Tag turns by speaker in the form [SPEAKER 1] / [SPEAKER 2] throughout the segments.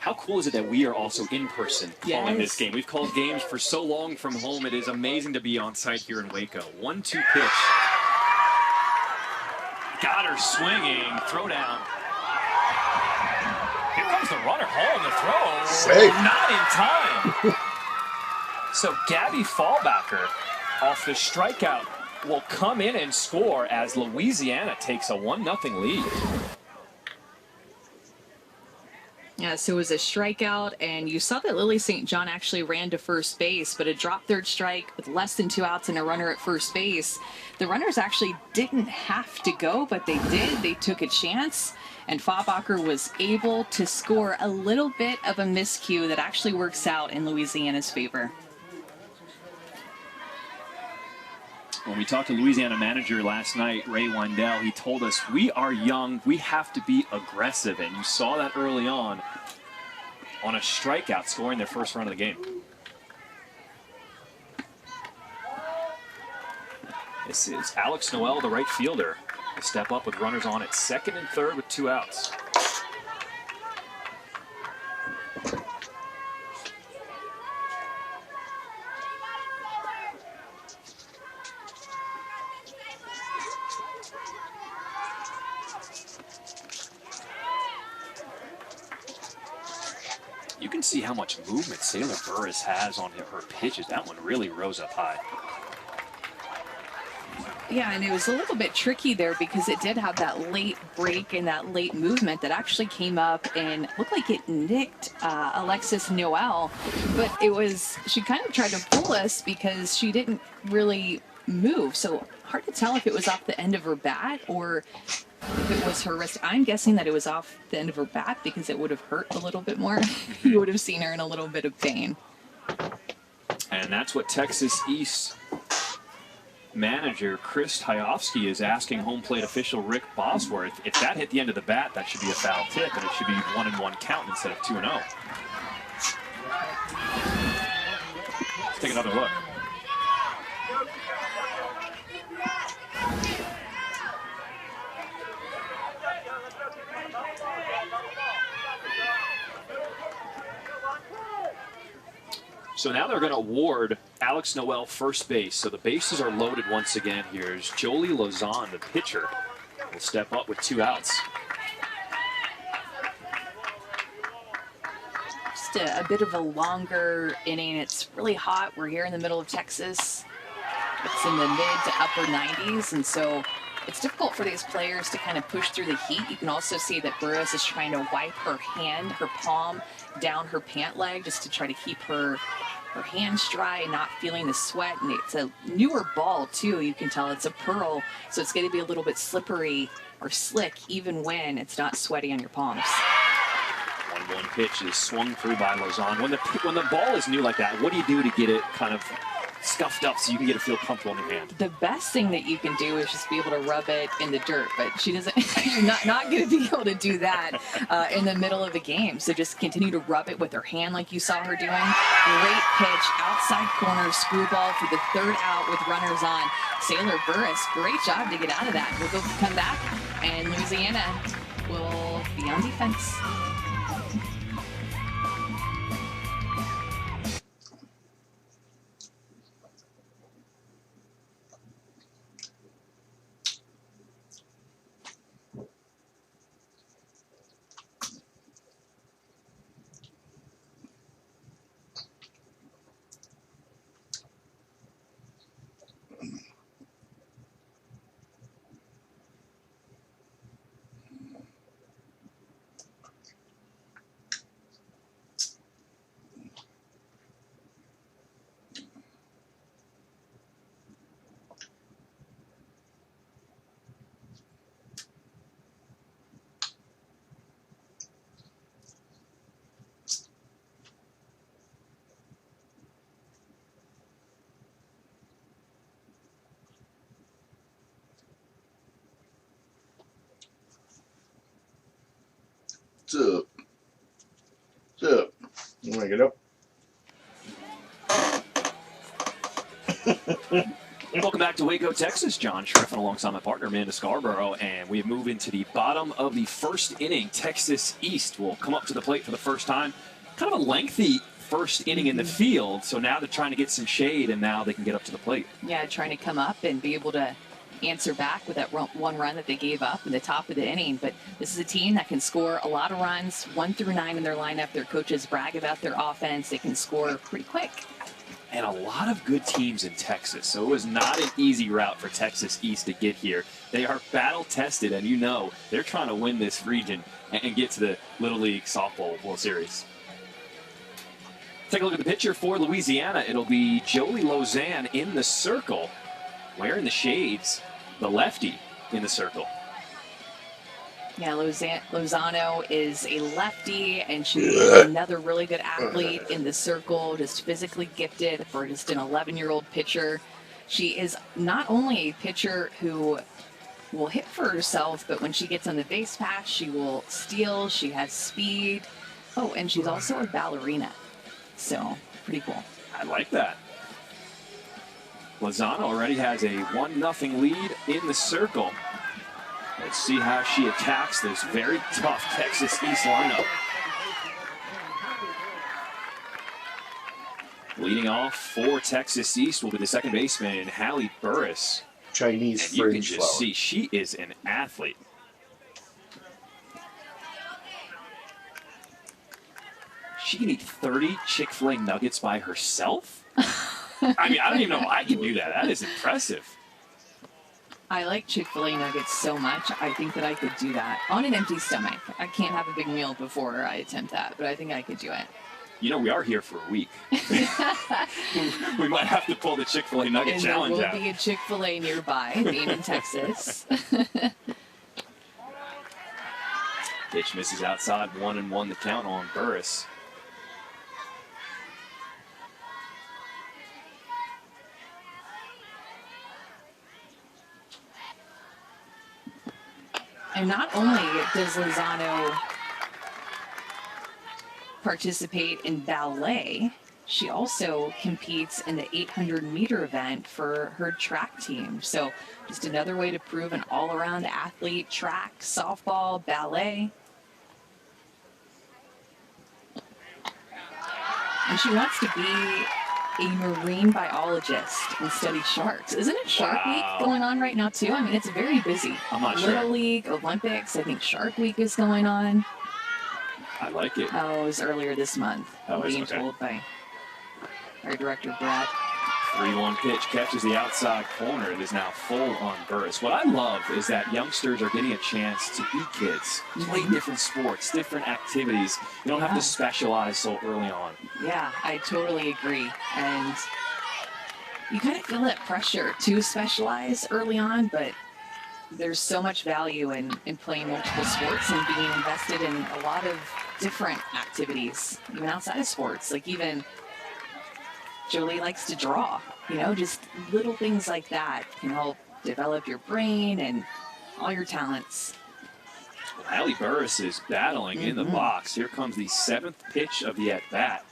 [SPEAKER 1] How cool is it that we are also in person calling this game? We've called games for so long from home. It is amazing to be on site here in Waco. 1-2 pitch. Got her swinging. Throw down. Here comes the runner home. The throw.
[SPEAKER 2] Safe.
[SPEAKER 1] Not in time. So Gabby Fallbacker off the strikeout will come in and score as Louisiana takes a 1-0 lead.
[SPEAKER 3] Yeah, so it was a strikeout, and you saw that Lily St. John actually ran to first base, but a drop third strike with less than 2 outs and a runner at first base. The runners actually didn't have to go, but they did. They took a chance, and Fallbacker was able to score a little bit of a miscue that actually works out in Louisiana's favor.
[SPEAKER 1] When we talked to Louisiana manager last night, Ray Wendell, he told us, we are young, we have to be aggressive. And you saw that early on a strikeout, scoring their first run of the game. This is Alex Noel, the right fielder, to step up with runners on at second and third with 2 outs. You can see how much movement Sailor Burris has on her pitches. That one really rose up high.
[SPEAKER 3] Yeah, and it was a little bit tricky there because it did have that late break and that late movement that actually came up and looked like it nicked Alexis Noel. But it was, she kind of tried to fool us because she didn't really move. So hard to tell if it was off the end of her bat or if it was her wrist. I'm guessing that it was off the end of her bat because it would have hurt a little bit more. You would have seen her in a little bit of pain.
[SPEAKER 1] And that's what Texas East manager Chris Hyofsky is asking home plate official Rick Bosworth. If that hit the end of the bat, that should be a foul tip, and it should be 1-1 count instead of 2-0. Let's take another look. So now they're going to award Alex Noel first base. So the bases are loaded once again. Here's Jolie Lozon, the pitcher, will step up with 2 outs.
[SPEAKER 3] Just a bit of a longer inning. It's really hot. We're here in the middle of Texas. It's in the mid to upper 90s, and so it's difficult for these players to kind of push through the heat. You can also see that Burris is trying to wipe her hand, her palm, down her pant leg just to try to keep her hands dry and not feeling the sweat. And it's a newer ball too. You can tell it's a pearl, so it's going to be a little bit slippery or slick even when it's not sweaty on your palms.
[SPEAKER 1] 1-1 pitch is swung through by Lozon. When the ball is new like that, what do you do to get it kind of scuffed up so you can get it feel comfortable in your hand?
[SPEAKER 3] The best thing that you can do is just be able to rub it in the dirt, but she doesn't. She's not going to be able to do that in the middle of the game. So just continue to rub it with her hand like you saw her doing. Great pitch, outside corner, screwball for the 3rd out with runners on. Sailor Burris, great job to get out of that. We'll come back, and Louisiana will be on defense.
[SPEAKER 2] What's up? What's up? You want to get up?
[SPEAKER 1] Welcome back to Waco, Texas. John Schriffen alongside my partner, Amanda Scarborough, and we move into the bottom of the first inning. Texas East will come up to the plate for the first time. Kind of a lengthy first inning in the field, so now they're trying to get some shade, and now they can get up to the plate.
[SPEAKER 3] Yeah, trying to come up and be able to answer back with that one run that they gave up in the top of the inning. But this is a team that can score a lot of runs, 1 through 9 in their lineup. Their coaches brag about their offense. They can score pretty quick.
[SPEAKER 1] And a lot of good teams in Texas, so it was not an easy route for Texas East to get here. They are battle-tested, and you know they're trying to win this region and get to the Little League Softball World Series. Take a look at the pitcher for Louisiana. It'll be Joey Lozan in the circle, wearing the shades, the lefty in the circle.
[SPEAKER 3] Yeah, Lozano is a lefty, and she is another really good athlete in the circle, just physically gifted for just an 11-year-old pitcher. She is not only a pitcher who will hit for herself, but when she gets on the base pass, she will steal. She has speed. Oh, and she's also a ballerina. So, pretty cool.
[SPEAKER 1] I like that. Lozano already has a 1-0 lead in the circle. Let's see how she attacks this very tough Texas East lineup. Leading off for Texas East will be the second baseman, Hallie Burris.
[SPEAKER 2] Chinese
[SPEAKER 1] and you can
[SPEAKER 2] fringe
[SPEAKER 1] just
[SPEAKER 2] flower.
[SPEAKER 1] see she is an athlete. She can eat 30 Chick-fil-A nuggets by herself? I mean, I don't even know if I can do that. That is impressive.
[SPEAKER 3] I like Chick-fil-A nuggets so much, I think that I could do that on an empty stomach. I can't have a big meal before I attempt that, but I think I could do it.
[SPEAKER 1] You know, we are here for a week. We might have to pull the Chick-fil-A nugget challenge out.
[SPEAKER 3] There will be a Chick-fil-A nearby, being in Texas.
[SPEAKER 1] Pitch misses outside, 1-1 the count on Burris.
[SPEAKER 3] And not only does Lozano participate in ballet, she also competes in the 800-meter event for her track team. So just another way to prove an all-around athlete: track, softball, ballet. And she wants to be a marine biologist and study sharks. Isn't it Shark Week going on right now too? I mean, it's very busy.
[SPEAKER 1] I'm not sure.
[SPEAKER 3] Little League, Olympics, I think Shark Week is going on.
[SPEAKER 1] I like it.
[SPEAKER 3] Oh, it was earlier this month.
[SPEAKER 1] Oh,
[SPEAKER 3] being
[SPEAKER 1] okay.
[SPEAKER 3] told by our director, Brad.
[SPEAKER 1] 3-1 pitch catches the outside corner. It is now full on Burris. What I love is that youngsters are getting a chance to be kids, play different sports, different activities. You don't have to specialize so early on.
[SPEAKER 3] Yeah, I totally agree. And you kind of feel that pressure to specialize early on, but there's so much value in playing multiple sports and being invested in a lot of different activities, even outside of sports. Like even Jolie likes to draw, you know, just little things like that can help develop your brain and all your talents.
[SPEAKER 1] Hallie Burris is battling in the box. Here comes the 7th pitch of the at-bat.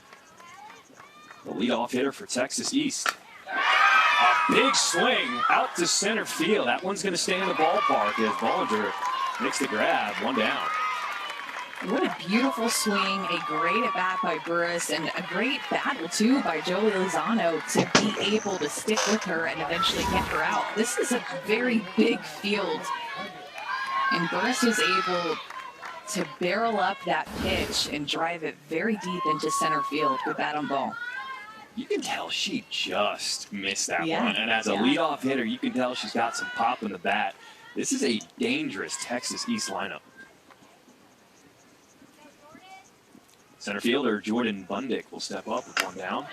[SPEAKER 1] The leadoff hitter for Texas East. A big swing out to center field. That one's going to stay in the ballpark as Bollinger makes the grab. 1 down.
[SPEAKER 3] What a beautiful swing, a great at-bat by Burris, and a great battle, too, by Joey Lozano to be able to stick with her and eventually get her out. This is a very big field, and Burris was able to barrel up that pitch and drive it very deep into center field with bat on ball.
[SPEAKER 1] You can tell she just missed that
[SPEAKER 3] Yeah.
[SPEAKER 1] one. And as a leadoff hitter, you can tell she's got some pop in the bat. This is a dangerous Texas East lineup. Center fielder Jordan Bundick will step up with 1 down.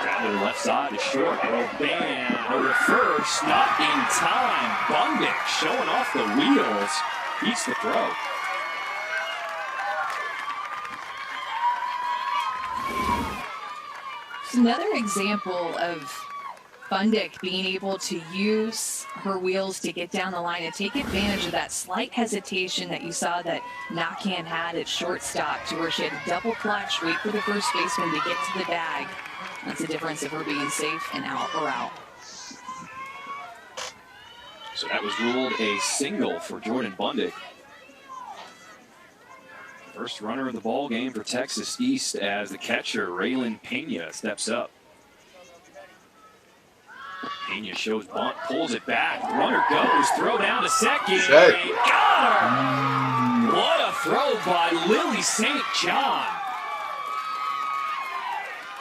[SPEAKER 1] Grab to the left side is short. Roban over to first, not in time. Bundick showing off the wheels. Beats the throw.
[SPEAKER 3] It's another example of Bundick being able to use her wheels to get down the line and take advantage of that slight hesitation that you saw that Nakhan had at shortstop, to where she had to double clutch, wait for the first baseman to get to the bag. That's the difference of her being safe and out or out.
[SPEAKER 1] So that was ruled a single for Jordan Bundick. First runner of the ball game for Texas East as the catcher, Raylan Pena, steps up. Pena shows bunt, pulls it back. Runner goes, throw down to second. Got her! What a throw by Lily St. John.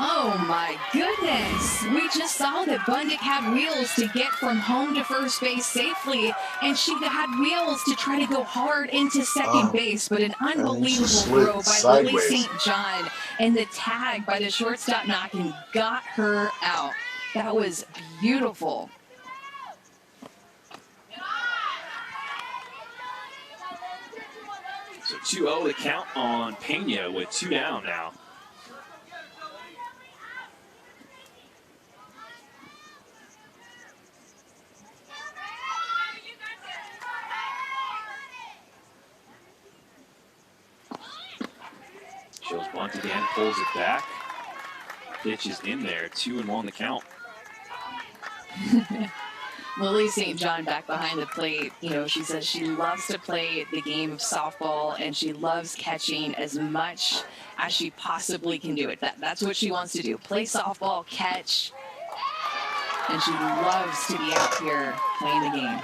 [SPEAKER 3] Oh my goodness! We just saw that Bundick had wheels to get from home to first base safely, and she had wheels to try to go hard into second base, but an unbelievable throw by Lily St. John, and the tag by the shortstop knocking got her out. That was beautiful.
[SPEAKER 1] So 2-0 the count on Pena with 2 down now. Shows bunt again, pulls it back. Pitch is in there, 2-1 the count.
[SPEAKER 3] Lily St. John back behind the plate, you know, she says she loves to play the game of softball and she loves catching as much as she possibly can do it. That's what she wants to do, play softball, catch, and she loves to be out here playing the game.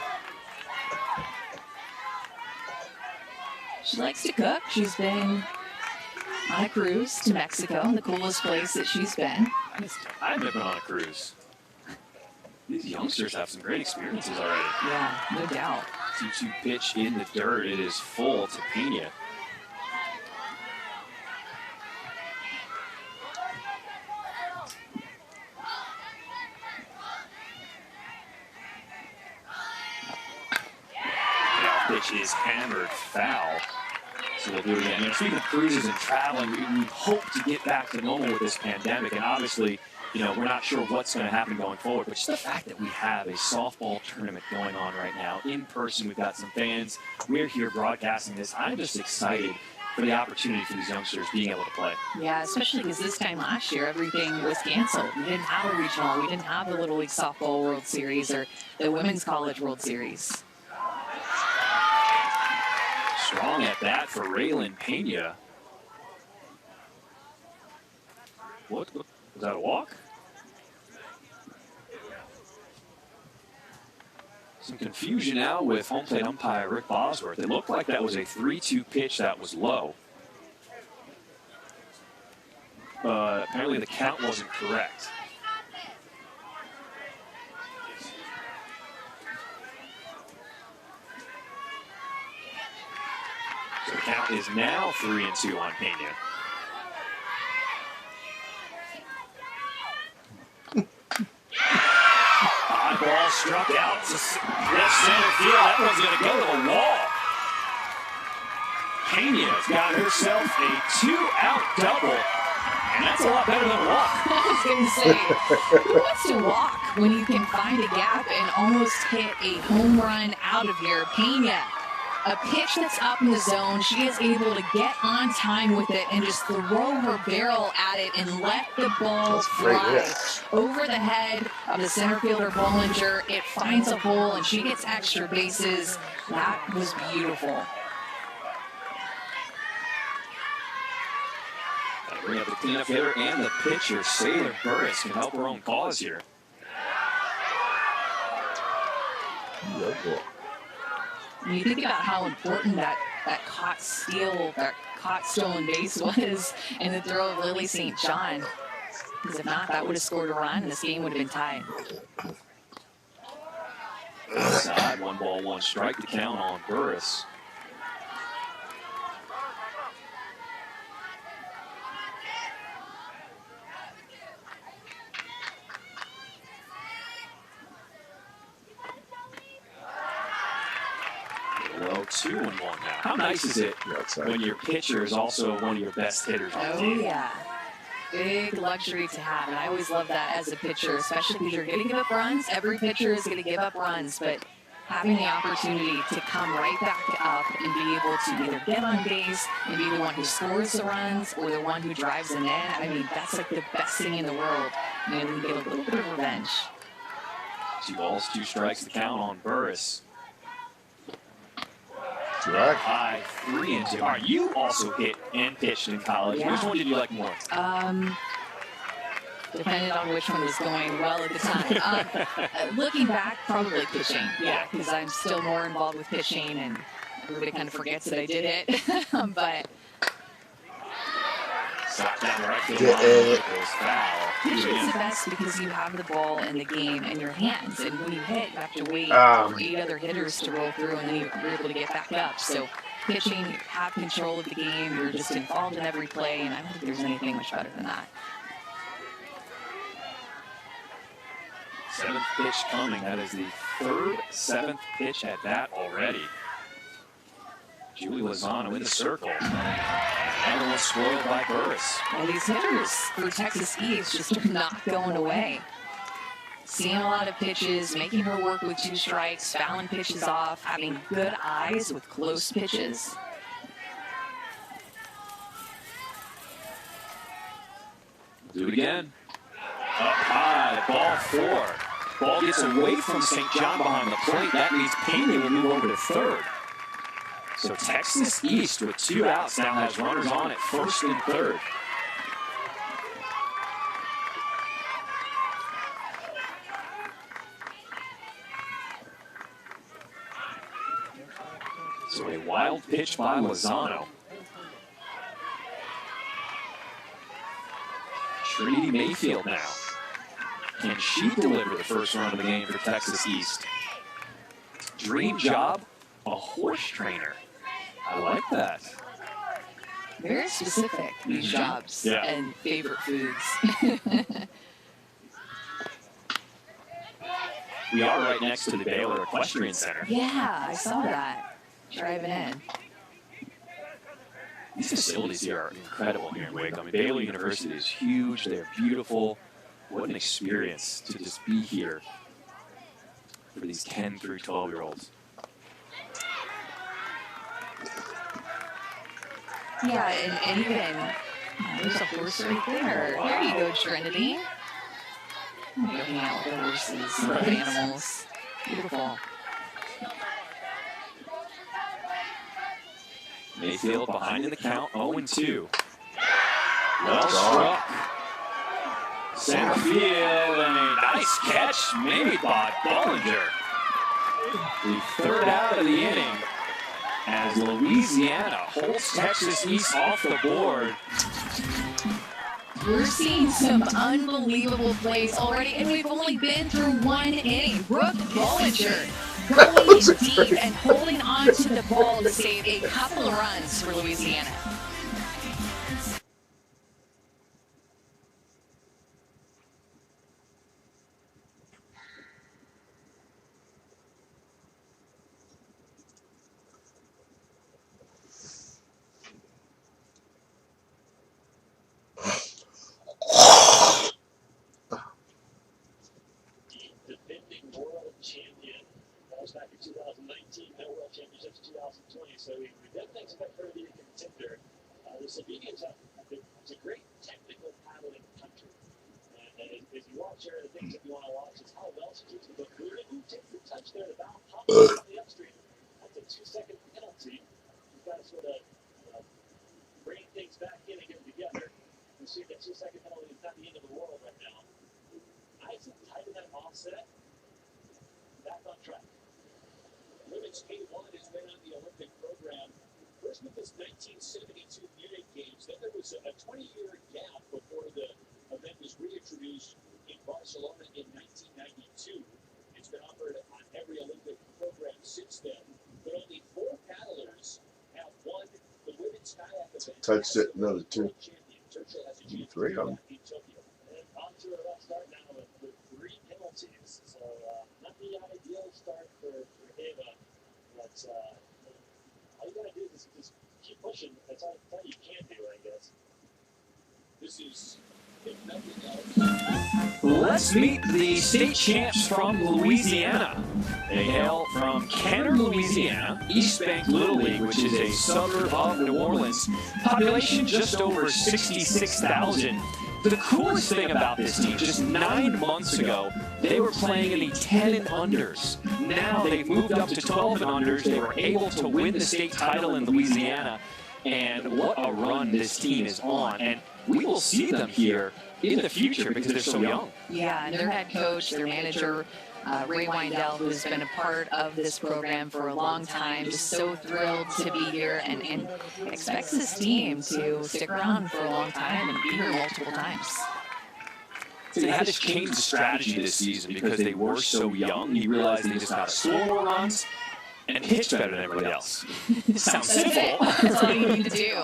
[SPEAKER 3] She likes to cook. She's been on a cruise to Mexico, the coolest place that she's been.
[SPEAKER 1] I've never been on a cruise. These youngsters have some great experiences already.
[SPEAKER 3] Yeah, no doubt.
[SPEAKER 1] 2-2 pitch in the dirt. It is full to Pena. That pitch is hammered foul. So we'll do it again. You know, speaking of cruises and traveling, we hope to get back to normal with this pandemic, and obviously, you know, we're not sure what's going to happen going forward, but just the fact that we have a softball tournament going on right now in person, we've got some fans, we're here broadcasting this. I'm just excited for the opportunity for these youngsters being able to play.
[SPEAKER 3] Yeah, especially because this time last year, everything was canceled. We didn't have a regional, we didn't have the Little League Softball World Series or the Women's College World Series.
[SPEAKER 1] Strong at bat for Raylan Pena. What? Was that a walk? Some confusion now with home plate umpire Rick Bosworth. It looked like that was a 3-2 pitch that was low. But apparently the count wasn't correct. So the count is now 3-2 on Pena. Odd ball struck out to left center field. That one's going to go to the wall. Pena's got herself a 2-out double. And that's a lot better than a walk.
[SPEAKER 3] I was going to say, who wants to walk when you can find a gap and almost hit a home run out of here? Pena, a pitch that's up in the zone. She is able to get on time with it and just throw her barrel at it and let the ball fly over the head of the center fielder Bollinger. It finds a hole and she gets extra bases. That was beautiful.
[SPEAKER 1] Bring up the cleanup hitter and the pitcher. Sailor Burris can help her own cause here.
[SPEAKER 3] When you think about how important that caught stolen base was in the throw of Lily St. John, because if not, that would have scored a run and this game would have been tied.
[SPEAKER 1] Inside, 1-1 the count on Burris. Low 2-1 now. How nice is it when your pitcher is also one of your best hitters on the team?
[SPEAKER 3] Oh, yeah. Big luxury to have, and I always love that as a pitcher, especially because you're going to give up runs. Every pitcher is going to give up runs, but having the opportunity to come right back up and be able to either get on base and be the one who scores the runs or the one who drives them in, I mean, that's like the best thing in the world. You know, you get a little bit of revenge.
[SPEAKER 1] 2 balls, 2 strikes to count on Burris.
[SPEAKER 2] Right.
[SPEAKER 1] High 3 and 2. All right, you also hit and pitched in college.
[SPEAKER 3] Yeah.
[SPEAKER 1] Which one did you like more?
[SPEAKER 3] Depended on which one was going well at the time. Looking back, probably pitching. Yeah, because I'm still more involved with pitching, and everybody kind of forgets that I did it. But
[SPEAKER 1] Slap down the right field
[SPEAKER 2] Yeah.
[SPEAKER 1] line, it goes foul.
[SPEAKER 3] pitching is the best because you have the ball and the game in your hands, and when you hit, you have to wait for 8 other hitters to roll through, and then you're able to get back up. So pitching, you have control of the game. You're just involved in every play, and I don't think there's anything much better than that.
[SPEAKER 1] 7th pitch coming. That is the 3rd 7th pitch at bat already. Julie Lozano in the circle. Another one spoiled by Burris.
[SPEAKER 3] And these hitters for Texas East just are not going away. Seeing a lot of pitches, making her work with 2 strikes, fouling pitches off, having good eyes with close pitches.
[SPEAKER 1] Do it again. Up high, ball 4. Ball gets away from St. John behind the plate. That means Payne will move over to 3rd. So Texas East with 2 outs now has runners on at 1st and 3rd. So a wild pitch by Lozano. Trinity Mayfield now. Can she deliver the first run of the game for Texas East? Dream job, a horse trainer. I like that.
[SPEAKER 3] Very specific, these jobs
[SPEAKER 1] Yeah.
[SPEAKER 3] and favorite foods.
[SPEAKER 1] We are right next to the Baylor Equestrian Center.
[SPEAKER 3] Yeah, I saw that. Driving in.
[SPEAKER 1] These facilities here are incredible here in Waco. I mean, Baylor University is huge. They're beautiful. What an experience to just be here for these 10 through 12-year-olds.
[SPEAKER 3] Yeah, and even, there's a horse right there. There you go, Trinity. Go hang out with the horses,
[SPEAKER 1] Right.
[SPEAKER 3] the animals. Beautiful.
[SPEAKER 1] Mayfield behind in the count, 0-2. Well struck. Center field, and a nice catch made by Bollinger. The 3rd out of the inning as Louisiana holds Texas East off the board.
[SPEAKER 3] We're seeing some unbelievable plays already, and we've only been through 1 inning. Brooke Bollinger going deep and holding on to the ball to save a couple of runs for Louisiana.
[SPEAKER 4] Defending world champion. That was back in 2019. No world championships 2020. So we definitely expect her to be a contender. The Slovenians it's a great technical paddling country. And as you watch her, the things that you want to watch is how well she keeps the book. Who takes the touch there to bounce pop on the upstream? That's a 2-second penalty. You've got to sort of bring things back in and get them together. You see that 2-second penalty is not the end of the world right now. Nice and tight in that offset. Back on track. Women's K1 has been on the Olympic program. First with this 1972 Munich Games, then there was a 20-year gap before the event was reintroduced in Barcelona in 1992. It's been offered on every Olympic program since then, but only 4 paddlers have won the women's kayak event.
[SPEAKER 2] Touched it, another 2.
[SPEAKER 4] Churchill has a chance
[SPEAKER 2] 3 on.
[SPEAKER 4] in Tokyo. And on to a rough start now with 3 penalties. So not the ideal start for Ava, but all you gotta do is just keep pushing. That's all you can do, I guess. This is, if nothing else.
[SPEAKER 1] Let's meet the state champs from Louisiana. They hail from Kenner, Louisiana, East Bank Little League, which is a suburb of New Orleans. Population just over 66,000. the coolest thing about this team, just 9 months ago, they were playing in the 10 and unders. Now they've moved up to 12 and unders. They were able to win the state title in Louisiana. And what a run this team is on. And we will see them here in the future because they're so young.
[SPEAKER 3] Yeah, and their head coach, their manager, Ray Weindell, who's been a part of this program for a long time, just so thrilled to be here and expects this team to stick around for a long time and be here multiple times.
[SPEAKER 1] So they had to change the strategy this season because they were so young. He realized they just got to score more runs and pitch better than everybody else. Sounds simple.
[SPEAKER 3] That's all you need to do.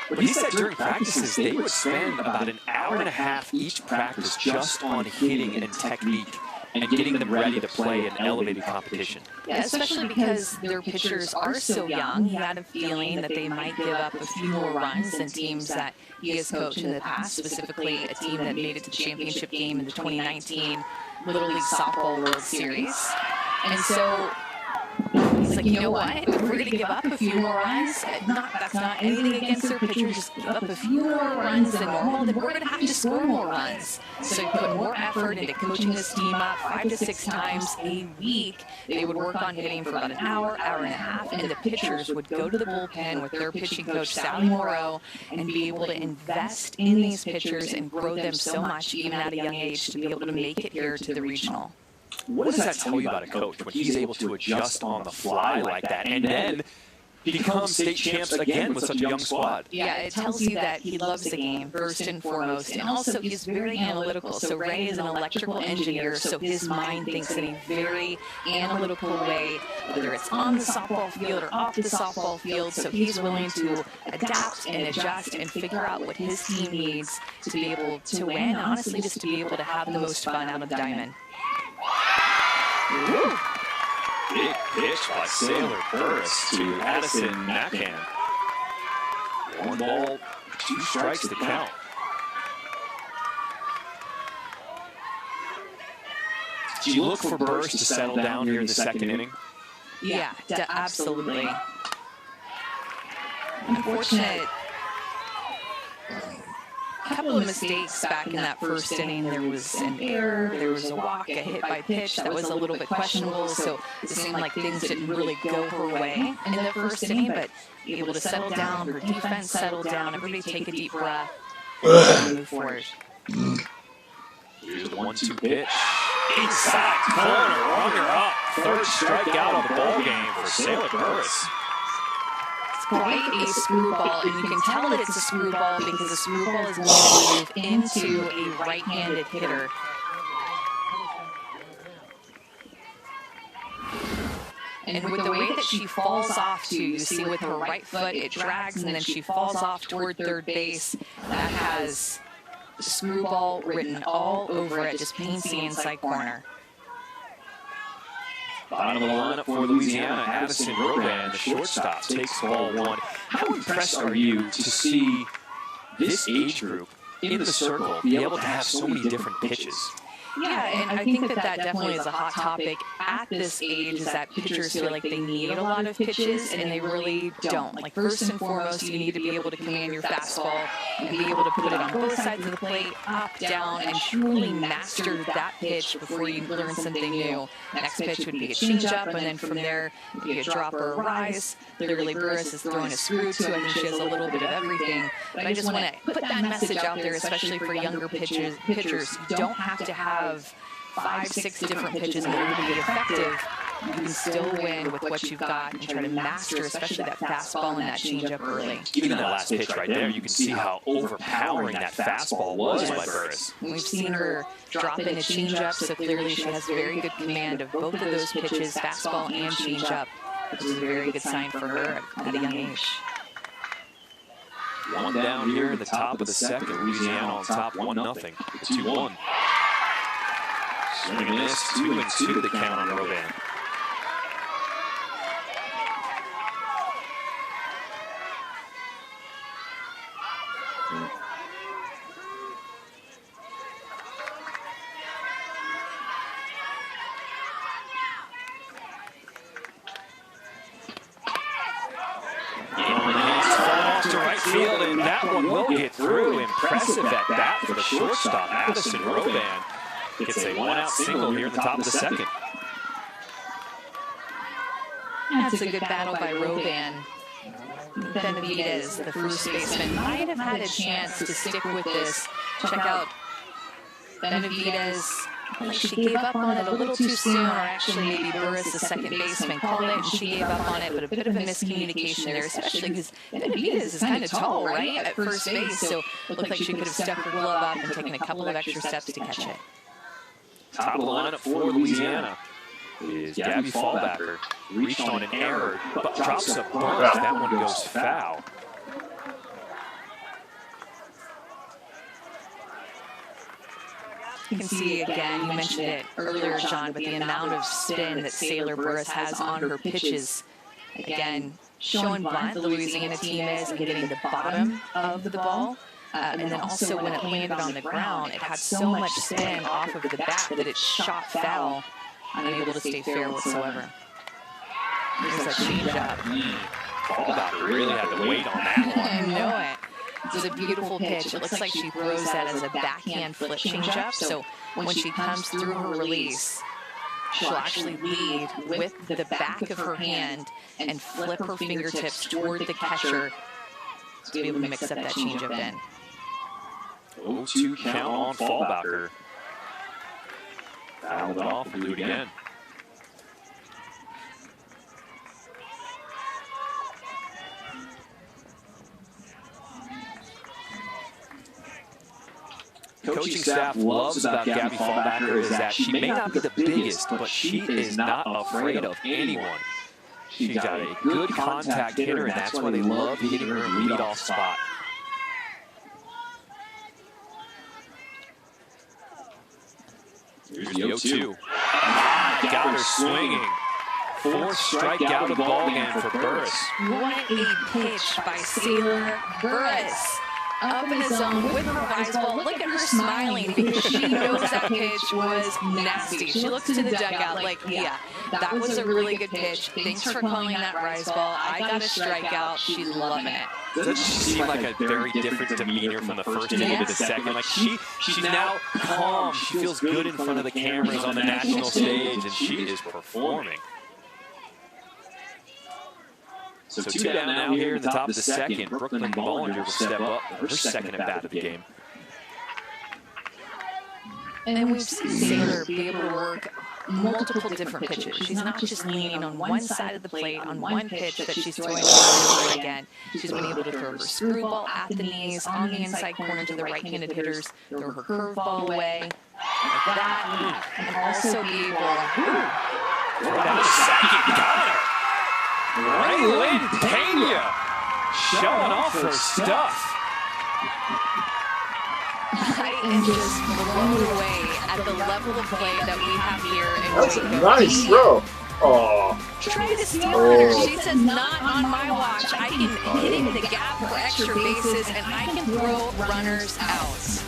[SPEAKER 1] But he said during practices, they would spend about an hour and a half each practice just on hitting and technique and getting them ready to play in elevated competition.
[SPEAKER 3] Yeah, especially because their pitchers are so young. He had a feeling that they might give up a few more runs than teams that he has coached in the past, specifically a team that made it to the championship game in the 2019 Little League Softball World Series. And so he's like, you know what? If we're going to give up a few more runs, that's not anything against their pitchers, just give up a few more runs than normal, then we're going to have to score more runs. So he put more effort into coaching this team up 5 to 6 times a week. They would work on hitting for about an hour, hour and a half, and the pitchers would go to the bullpen with their pitching coach, Sally Moreau, and be able to invest in these pitchers and grow them so much, even at a young age, to be able to make it here to the regional.
[SPEAKER 1] What does that tell you about a coach when he's able to adjust on the fly like that and then become state champs again with such a young squad?
[SPEAKER 3] Yeah, it tells you that he loves the game, first and foremost, and also he's very analytical. So Ray is an electrical engineer, so his mind thinks in a very analytical way, whether it's on the softball field or off the softball field, so he's willing to adapt and adjust and figure out what his team needs to be able to win, and honestly just to be able to have the most fun out of the diamond.
[SPEAKER 1] Woo. Big pitch by Sailor Burris to Addison Mackham. 1 ball, 2 strikes to count. Do you look for Burris to settle down here in the second inning?
[SPEAKER 3] Yeah, absolutely. Unfortunate. A couple of mistakes back in that first inning. There was an error, there was a walk, a hit by pitch that was a little bit questionable, so it seemed like things didn't really go her way in the first inning, but able to settle down, her defense settled down, everybody take a deep breath and move forward.
[SPEAKER 1] Here's the 1-2 pitch. Inside corner, runner up. Third strikeout of the ball game for Sailor Burris.
[SPEAKER 3] Quite a screwball, and you can tell that it's a screwball because the screwball is going to move into a right-handed hitter. And with the way that she falls off to, you see with her right foot, it drags, and then she falls off toward third base. That has screwball written all over it, just paints the inside corner.
[SPEAKER 1] Bottom of the lineup for Louisiana, Addison Rodan, the shortstop, takes ball 1. How impressed are you to see this age group in the circle be able to have so many different pitches?
[SPEAKER 3] Yeah, and I think that definitely is a hot topic at this age, is that pitchers feel like they need a lot of pitches, and they really don't. Like, first and foremost, you need to be able to command your fastball and be able to put it on both sides of the plate, up, down, and truly master that pitch before you learn something new. Next pitch would be a changeup, and then from there, it would be a drop or a rise. Clearly, Burris is throwing a screw, too. I think she has a little bit of everything. But I just want to put that message out there, especially for younger pitchers. You don't have to have 5, 6 different pitches in order to be effective. You can still win with what you've got and try to master, especially that fastball and that changeup early.
[SPEAKER 1] Even that last pitch right there, you can see how overpowering that fastball was by Burris.
[SPEAKER 3] We've seen her drop in a changeup, so clearly she has very good command of both of those pitches, fastball and changeup, which is a very good sign for her at a young age.
[SPEAKER 1] 1 down here in the top of the second. Louisiana on top 1-0. 2-1. Swing and miss, 2-2 the count on Rodan. To right field, and that one will get through. Impressive at bat shortstop, Addison Roban, gets a one-out single here in the top of the second.
[SPEAKER 3] That's a good battle by Roban. Benavidez, the first baseman, might have had a chance to stick with this. Check out Benavidez. She gave up on it a little too soon, or actually maybe Burris, the second baseman, called it and she gave up on it, but a bit of a miscommunication there, especially because Benavidez is kind of tall, right, at first base, so it looked like she could have stuck her glove up and taken a couple of extra steps to catch it.
[SPEAKER 1] Top of the lineup for Louisiana is Gabby Fallbacker. Reached on an error, but drops a bunt. That one goes foul.
[SPEAKER 3] You can see again, you mentioned it earlier, John, but the amount of spin that Sailor Burris has on her pitches, again, showing blunt the Louisiana team is and getting the bottom of the ball. And then also when it landed on the ground, it had so much spin off of the bat that it shot foul, unable to stay fair whatsoever. There's a changeup.
[SPEAKER 1] Fallbacker really had to wait on that one.
[SPEAKER 3] I know it. It's a beautiful pitch. It looks like she throws that as a backhand flip changeup. So when she comes through her release, she'll actually lead with the back of her hand and flip her fingertips toward the catcher to be able to mix up that changeup in.
[SPEAKER 1] 0-2 count on Fallbacker. Fouled it off and do it again. Coaching staff loves about Gabby Fallbacker is that she may not be the biggest, but she is not afraid of anyone. She's got a good contact hitter, and that's why they love hitting her in the leadoff spot. Here's the 0-2. Got her swinging. Fourth strikeout of the ball game for Burris.
[SPEAKER 3] What a pitch by Sailor Burris. Up in the zone with her rise ball. Look at her smiling because she knows that pitch was nasty. She looks to the dugout like, yeah, that was a really good pitch. Thanks for calling that rise ball. I got a strikeout. She's loving it.
[SPEAKER 1] Doesn't she seem like a very different demeanor from the first inning to the second? Like she's now calm. She feels good in front of the cameras on the national stage, and she is performing. So two down now here in the top of the second. Brooklyn Bollinger will step up her second at bat of the game.
[SPEAKER 3] And we've seen Sailor be able to work multiple different pitches. She's not just leaning on one side of the plate, on one pitch that she's throwing over and over again. She's been able to throw her screwball at the knees, on the inside corner to the right-handed hitters, throw her curveball away, like that, and also be able
[SPEAKER 1] Throw down the second, got her! Raylyn Pena showing off her stuff.
[SPEAKER 3] I am just blown away at the level of play that we have here in
[SPEAKER 2] That's a
[SPEAKER 3] Waco.
[SPEAKER 2] nice throw. Oh.
[SPEAKER 3] Try to steal her. She says, not on my watch. I can hit into the gap for extra bases, and I can throw runners out.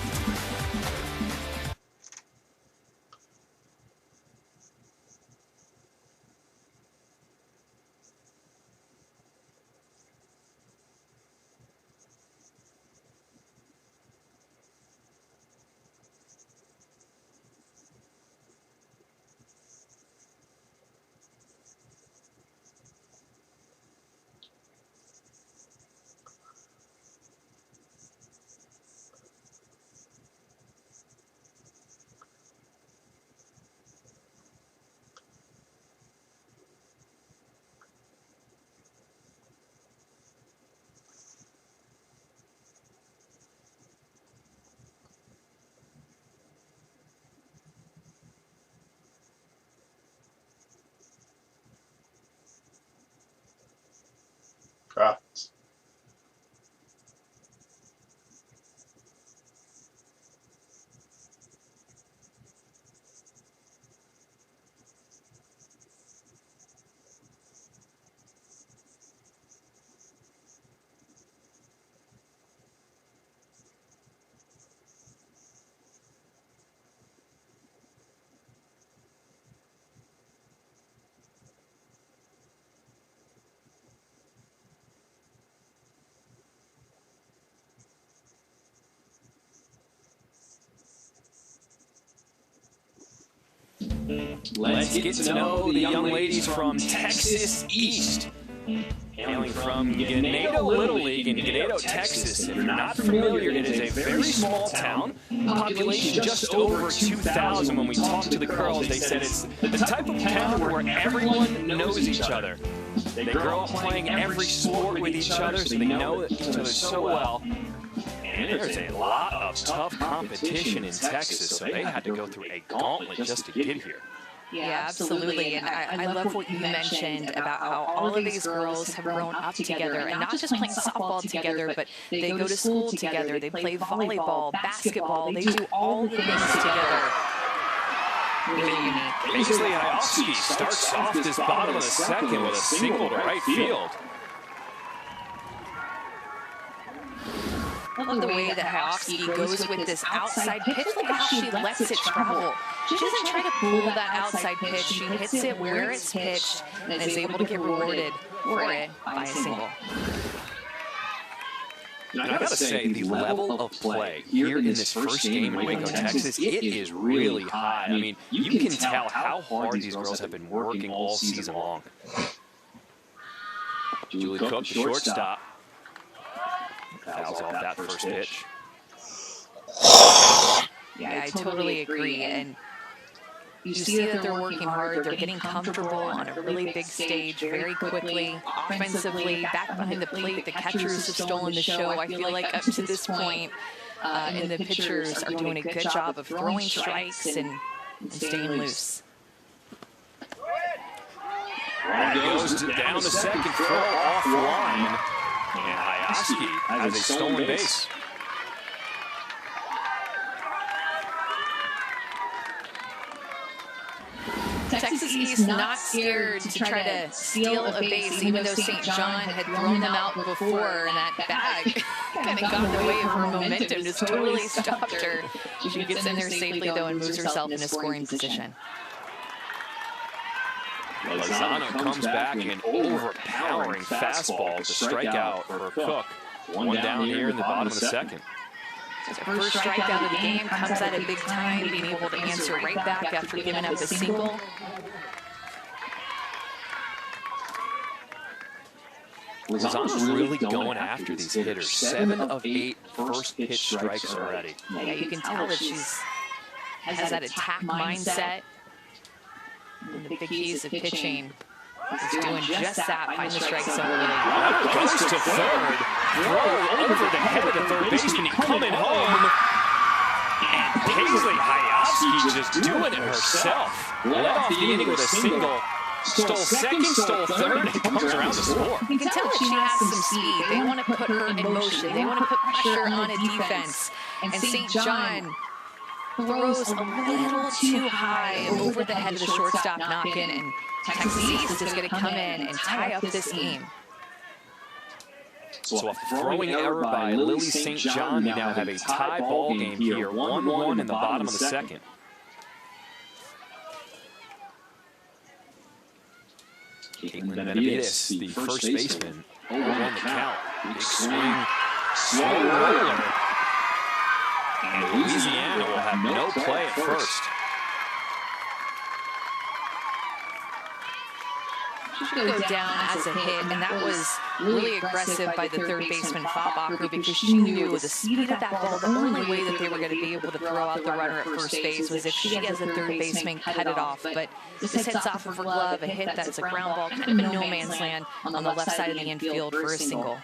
[SPEAKER 1] Let's get to know the young ladies from Texas East. Hailing from Ganado Little League in Ganado, Texas. If you're not familiar, it is a very small town. Population just over 2,000. When we talked to the girls, they said it's the type of town where everyone knows each other. They grow up playing every sport with each other, so they know each other so well. And there's a lot of tough competition in Texas, so they had to go through a gauntlet just to get here.
[SPEAKER 3] Yeah, absolutely. And I love what you mentioned about how all of these girls have grown up together, and not just playing softball together, but they go to school together, they play volleyball, basketball, they do all the things together. Really unique.
[SPEAKER 1] Basically, Hayofsky starts off this bottom of the second with a single to right field.
[SPEAKER 3] I love the way that Hayofsky goes with this outside pitch, like how she lets it travel. She doesn't try to pull that outside pitch. She hits it where it's pitched and is able to get rewarded for it by a single.
[SPEAKER 1] And I gotta say, the level of play here in this first game in Waco, Texas, it is really high. I mean, you can tell how hard these girls have been working all season long. Julie Cook, the shortstop, fouls off that first pitch.
[SPEAKER 3] Yeah, I totally agree. And you see that they're working hard. They're getting comfortable on a really big stage very quickly. Offensively, back behind the plate, the catchers have stolen the show. I feel like up to this point, and the pitchers are doing a good job of throwing strikes and staying loose.
[SPEAKER 1] Goes down the second, throw offline. And Hayofsky has a stolen base.
[SPEAKER 3] Texas East not scared to try to steal a base, even though St. John had thrown them out before, and that bag kind of got in the way of her momentum, just totally stopped her. She gets in there safely, though, and moves herself in a scoring position.
[SPEAKER 1] Lozano comes back in an overpowering fastball to strike out for Cook. One down here in the bottom of the second.
[SPEAKER 3] Her first strikeout of the game comes at a big time, being able to answer right back after giving up a single.
[SPEAKER 1] Lozano's really going after these hitters. 7 of 8 first pitch strikes already.
[SPEAKER 3] Yeah, you can tell that has that attack mindset. And the big keys of pitching is doing just that, find the strike zone early.
[SPEAKER 1] Goes to third, throw over the head of the third baseman, coming home. And Paisley Hayofsky just doing it herself. Led off the inning with a single. Stole second, stole third, and comes around to score.
[SPEAKER 3] You can tell that she has some speed. They want to put her in motion. They want to put pressure on a defense. And St. John throws a little too high over the head of the shortstop knocking, and Texas East is going to come in and tie up this game.
[SPEAKER 1] So a throwing error by Lily St. John. We now have a tie ball game here, 1-1 in the bottom of the second. Caitlin Benavides, the first baseman, over on the count. Big swing, slow roller. And Louisiana will have no play at first.
[SPEAKER 3] She should go down as a hit, and that was really aggressive by the third baseman, Fabaku, because she knew the speed of that ball, the only way that they were going to be able to throw out the runner at first base was if she, as a third baseman, cut it off. But this hits off of her glove, a hit that's a ground ball, kind of in no man's land on the left side of the infield for a single.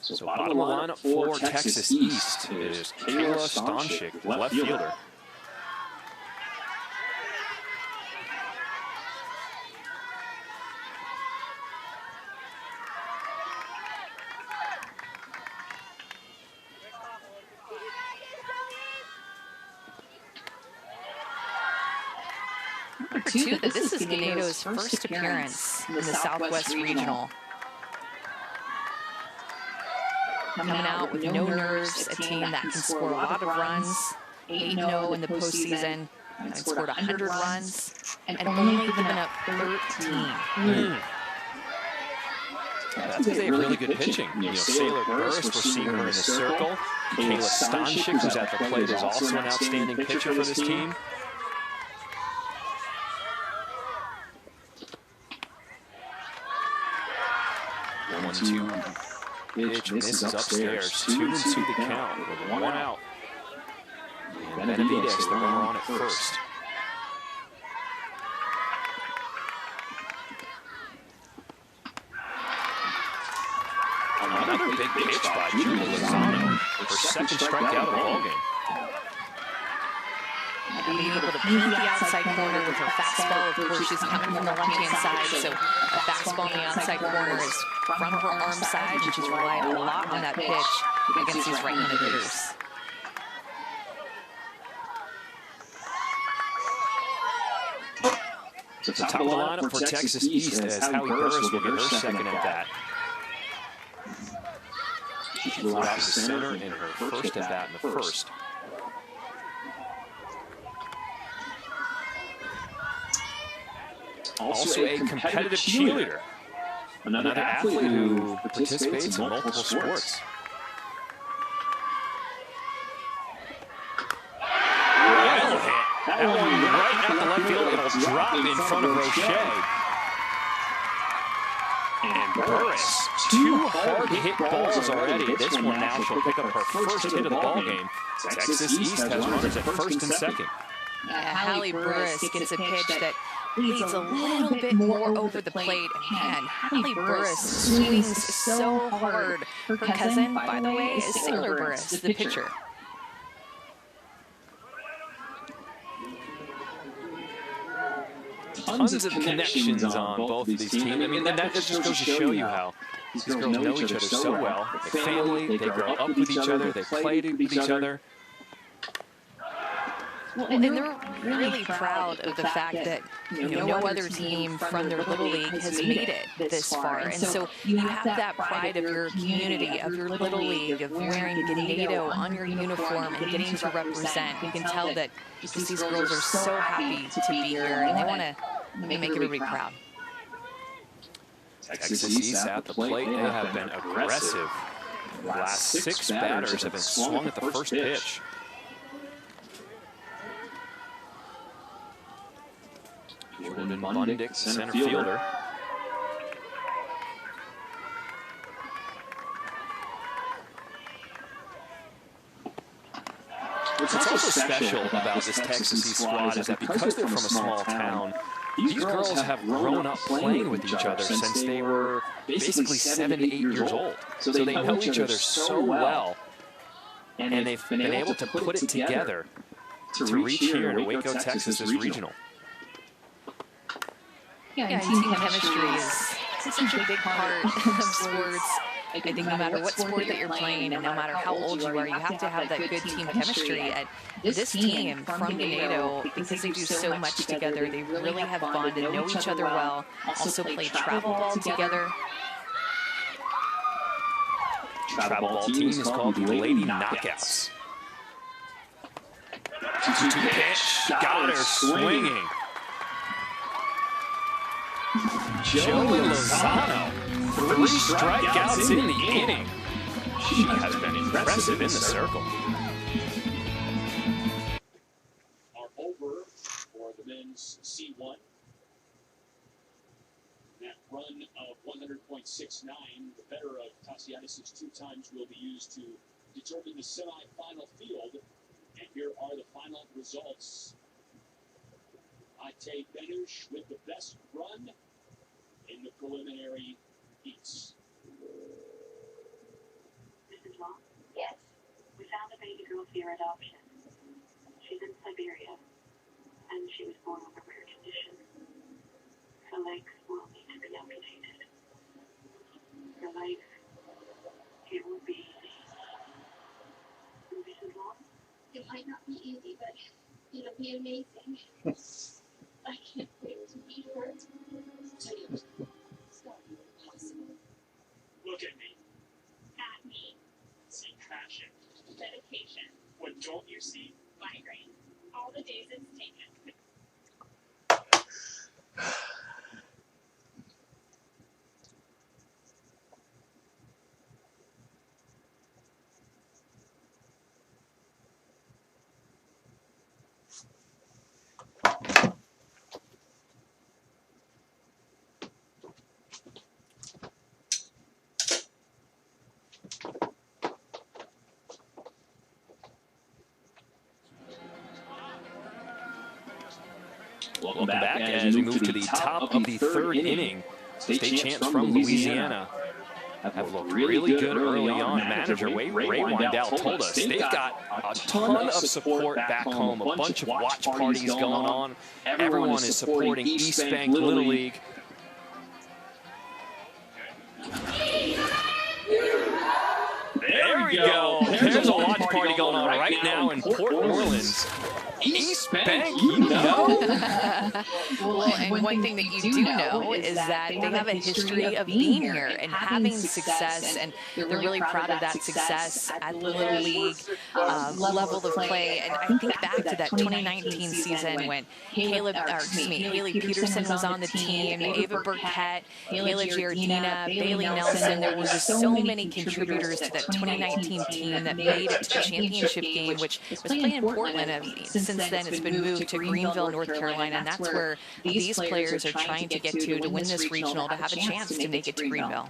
[SPEAKER 1] So bottom of the lineup for Texas East is Kayla Stanchik, the left fielder.
[SPEAKER 3] Number 2, that this is Ganado's first appearance in the Southwest Regional. Coming out with no nerves, a team that can score a lot of runs, 8-0 in the postseason, and scored 100 runs, and only given up 13.
[SPEAKER 1] That's because they have really good pitching. You know, Sailor Burst, we're seeing her in the circle. Kayla Stanchik, who's at the plate, is also an outstanding pitcher for this team. pitch misses upstairs. 2-2 the count with 1 out. And Benavidez, the runner on at first. Another big pitch by Julio Lozano, her second strikeout of the ballgame.
[SPEAKER 3] Being able to paint the outside corner with her fastball. Of course, she's coming from the left-hand side, so a fastball in the outside corner is from her arm side, and she's relied a lot on that pitch against these right-handed hitters.
[SPEAKER 1] So top of the lineup for Texas East as Howie Burris will get her second at bat. She flew out to center in her first at bat in the first. Also a competitive cheerleader. Another athlete who participates in multiple sports. Well hit. That one right at the left field. It'll drop in front of Roche. And Burris, 2 hard hit balls already. This one now she'll pick up her first hit of the ball game. Texas East has runners at first and second.
[SPEAKER 3] Hallie Burris gets a pitch that leads a little bit more over the plate. Man, Hallie Burris swings so hard. Her cousin, by the way, is Sailor Burris, the pitcher.
[SPEAKER 1] Tons of connections on both of these teams. I mean, that just goes to show you how these girls know each other so well. They're family, they grow up with each other, they play with each other.
[SPEAKER 3] Well, and they're really proud of the fact that no other team from their Little League has made it this far. And so you have that pride of your community, of your Little League, of wearing Ganado on your uniform and getting to represent. You can tell that just these girls are so happy to be here, and they want to make everybody proud.
[SPEAKER 1] Texas East at the plate, they have been aggressive. The last 6 batters have been swung at the first pitch. Jordan Bundick, center fielder. What's also special about this Texas East squad is that because they're from a small town, these girls have grown up playing with each other since they were basically 7 to 8 years old. So they know each other so well, and they've been able to put it together to reach here in Waco, Texas, this regional.
[SPEAKER 3] Yeah, and team chemistry is such a big part of sports. I think no matter what sport that you're playing and no matter how old you are, you have to have that good team chemistry. And this team from Ganado, because they do so much together, they really have bonded, know each other well, also play travel ball together.
[SPEAKER 1] Travel ball team is called the Lady Knockouts. 2-2 pitch, got her swinging. Joey Lozano, 3 strikeouts in the inning. She has been impressive in the circle.
[SPEAKER 4] Are over for the men's C1. That run of 100.69, the better of Tasiadis' 2 times will be used to determine the semifinal field. And here are the final results. Ate Benush with the best run in the preliminary heats.
[SPEAKER 5] Mrs. Long? Yes. We found a baby girl for your adoption. She's in Siberia, and she was born with a rare condition. Her legs will need to be amputated. Her life, it will be easy. Mrs. Long?
[SPEAKER 6] It might not be easy, but it'll be amazing. I can't wait to meet her. It's not possible.
[SPEAKER 4] Look at me.
[SPEAKER 5] At me.
[SPEAKER 4] See passion.
[SPEAKER 5] Dedication.
[SPEAKER 4] What don't you see?
[SPEAKER 5] Migraine. All the days it's taken.
[SPEAKER 1] Welcome back as we move to the top of the third inning. State champs from Louisiana have looked really good early on. Manager Ray Wendell told us they've got a ton of support back home, a bunch of watch parties going on. Everyone is supporting East Bank Little League. There we go. There's a watch party going on right now in Port Orleans. East Bank, you know?
[SPEAKER 3] Well, and one thing that you do know is that they have a history of being here and having success, and they're really proud of that success at the Little League level of play. And I think back to that 2019 season when Haley Peterson was on the team, Ava Burkett, Kayla Giardina, Bailey Nelson. There were just so many contributors to that 2019 team that made it to the championship game, which was played in Portland. Since then, it's been moved to Greenville, North Carolina, and that's where these players are trying to get to win this regional, to have a chance to make it to Greenville.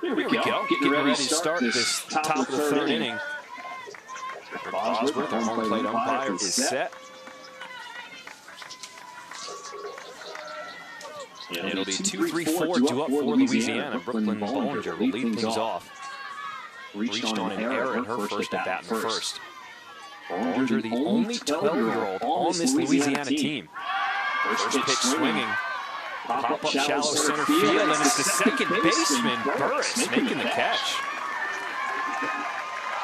[SPEAKER 1] Here we go. Getting ready to start this top of the third inning. Bosworth, our home plate umpire, is set. It'll be 2-3-4 due up for Louisiana. Brooklyn Bollinger will lead things off. Reached on an error in her first at bat in the first. Bollinger, the only 12-year-old on this Louisiana team. First pitch swinging. Pop up shallow center field, and it's the second baseman, Burris, making the catch.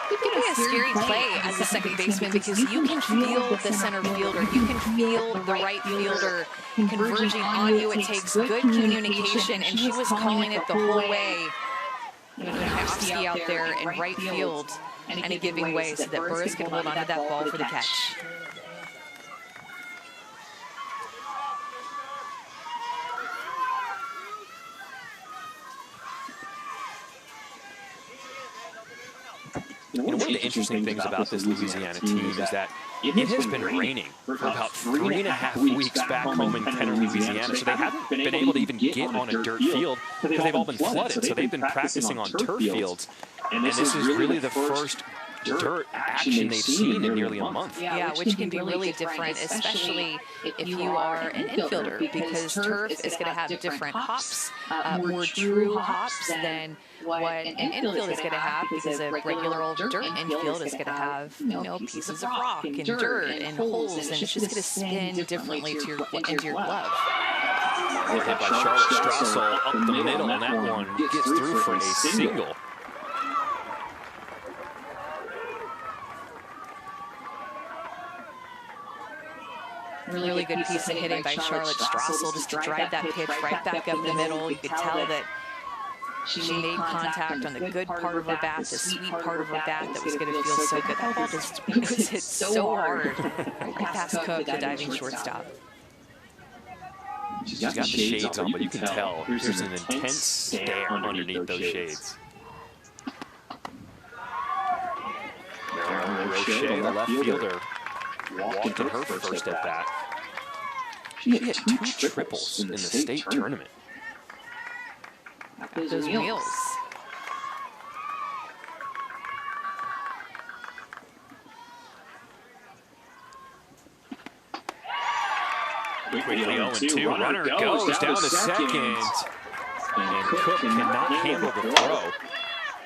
[SPEAKER 3] It can be a scary play as a second baseman because you can feel the center fielder, you can feel the right fielder converging on you. It takes good communication, and she was calling it the whole way. Hayofsky out there in right field and a giving way so that Burris could hold on to that ball for the catch.
[SPEAKER 1] One of the interesting things about this Louisiana team is that it has been raining for about 3.5 weeks back home in Kenner, Louisiana. So they haven't been able to even get on a dirt field because they've all been flooded. So they've been practicing on turf fields. And this is really the first dirt action they've seen in nearly a month.
[SPEAKER 3] Yeah, which can be really different, especially if you are an infielder, because turf is going to have different hops, more true hops than what an infield is going to have, because a regular old dirt infield is going to have, pieces of rock and dirt and holes, and it's just going to spin differently into your glove.
[SPEAKER 1] Hit by Charlotte Strassel up the middle, and that one gets through for a single.
[SPEAKER 3] Really good piece of hitting by Charlotte Strassel just to drive that pitch right back up the middle. You could tell that she made contact on the good part of her bat, the sweet part of her bat that was going to feel so good. That ball just was hit so hard right past Cook, the diving shortstop.
[SPEAKER 1] She's got the shades on, but you can tell there's an intense stare underneath those shades. Roche, the left fielder, walked in her first at bat. She hit 2 triples in the state tournament.
[SPEAKER 3] Those wheels.
[SPEAKER 1] Quickly 0-2. Runner goes down to second. And Cook cannot handle the throw.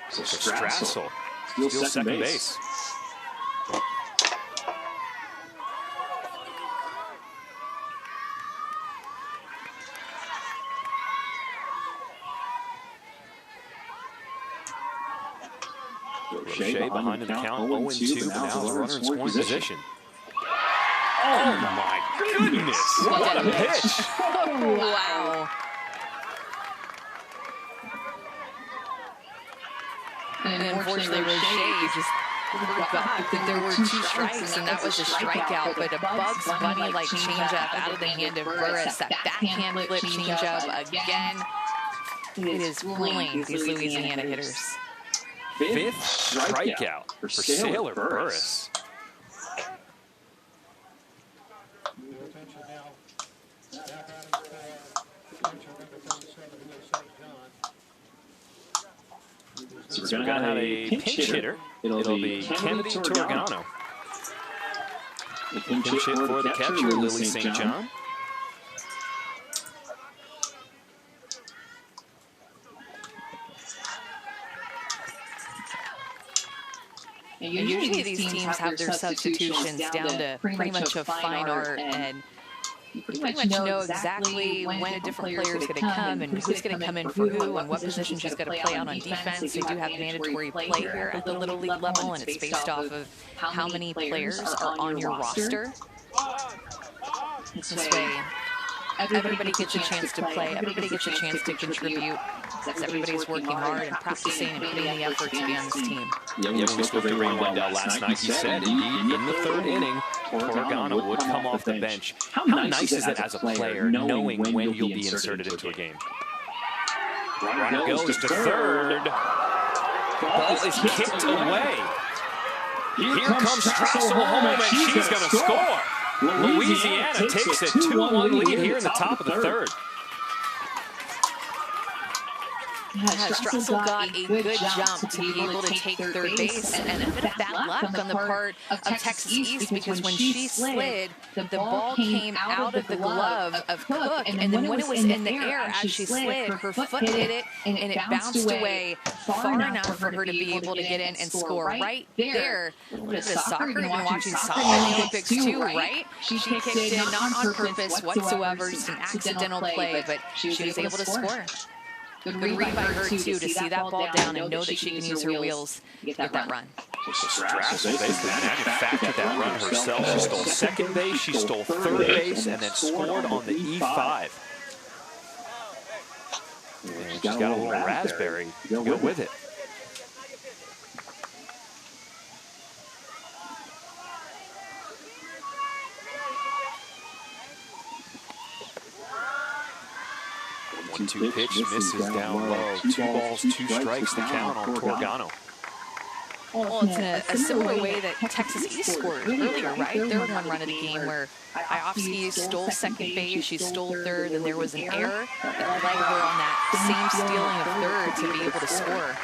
[SPEAKER 1] So Strassel steals second base. Roche behind in the count, 0-2, but now the runner in scoring position. Oh my goodness! What a pitch!
[SPEAKER 3] Oh, wow. And unfortunately, Roche just forgot that there were 2 strikes, and that was a strikeout. But a Bugs Bunny-like changeup out of the hand of Burris, that backhand flip changeup again. It is fooling these Louisiana hitters.
[SPEAKER 1] 5th strikeout for Sailor Burris. So we're going to have a pinch hitter. It'll be Kennedy Torgano. The pinch hit for the catcher, Lily St. John.
[SPEAKER 3] Usually these teams have their substitutions down to pretty much a fine art, and you pretty much know exactly when a different player is going to come and who's going to come in for who and what position she's going to play out on defense. They do have mandatory play here at the Little League level, and it's based off of how many players are on your roster. This way, everybody gets a chance to play, everybody gets a chance to contribute, because everybody's working hard and practicing and putting the effort to be on this team.
[SPEAKER 1] Yeah, we spoke to Ray Wendell last night. He said, indeed, in the third inning, Torgano would come off the bench. How nice is it as a player knowing when you'll be inserted into a game? Runner goes to third. Ball is kicked away. Here comes Strassel home, and she's going to score. Louisiana takes a 2-1 lead here in the top of the third.
[SPEAKER 3] Strassel got a good jump to be able to take third base, and a bit of bad luck on the part of Texas East, because when she slid, the ball came out of the glove of Cook, and then when it was in the air as she slid, her foot hit it, and it bounced away far enough for her to be able to get in and score right there. A little bit of soccer, you've been watching soccer in the Olympics too, right? She kicked it not on purpose whatsoever, just an accidental play, but she was able to score. Good read by her, too, to see that ball down and know that she can use her wheels to get that run.
[SPEAKER 1] Strassel basically manufactured that run herself. She stole second base, she stole third base, and then scored on the E5. And she's got a little raspberry to go with it. One-two pitch misses down low. 2 balls, 2 strikes to count on Torgano.
[SPEAKER 3] Well, it's in a similar way that Texas East scored earlier, right? Their one run of the game where Iofsky stole second base, she stole third, and there was an error that led her on that same stealing of third to be able to score.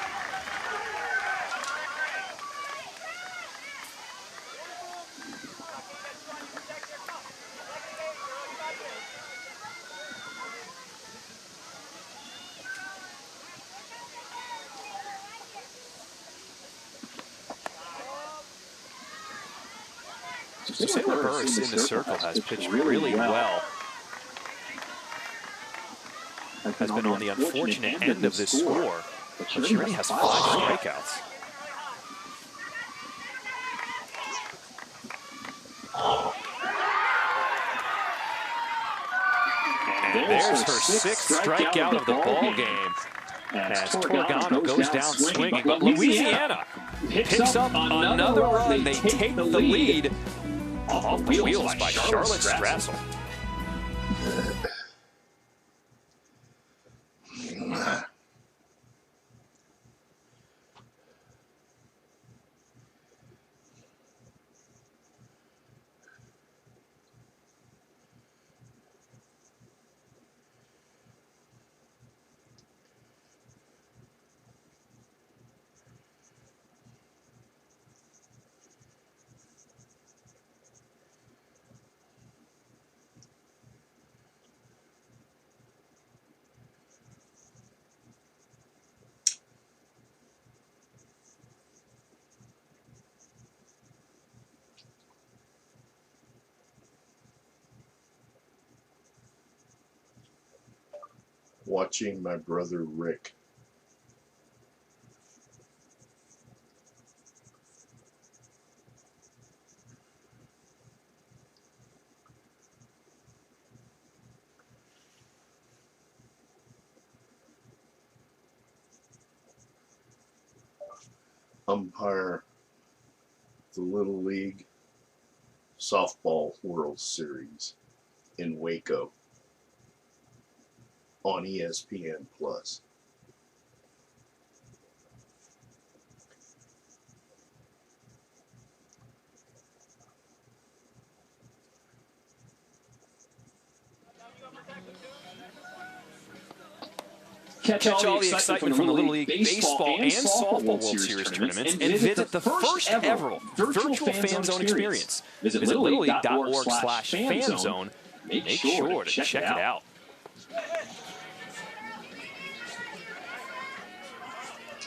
[SPEAKER 1] So Sailor Burris in the circle has pitched really well. Has been on the unfortunate end of this score, but she already has 5 strikeouts. And there's her 6th strikeout of the ball game. As Torgano goes down swinging, but Louisiana picks up another run. They take the lead off the wheels by Charlotte Strassel.
[SPEAKER 2] Watching my brother Rick. Umpire the Little League Softball World Series in Waco on ESPN Plus.
[SPEAKER 1] Catch all the excitement from the Little League Baseball and Softball World Series tournaments and visit the first ever virtual fan zone experience. Visit littleleague.org/fanzone. Make sure to check it out.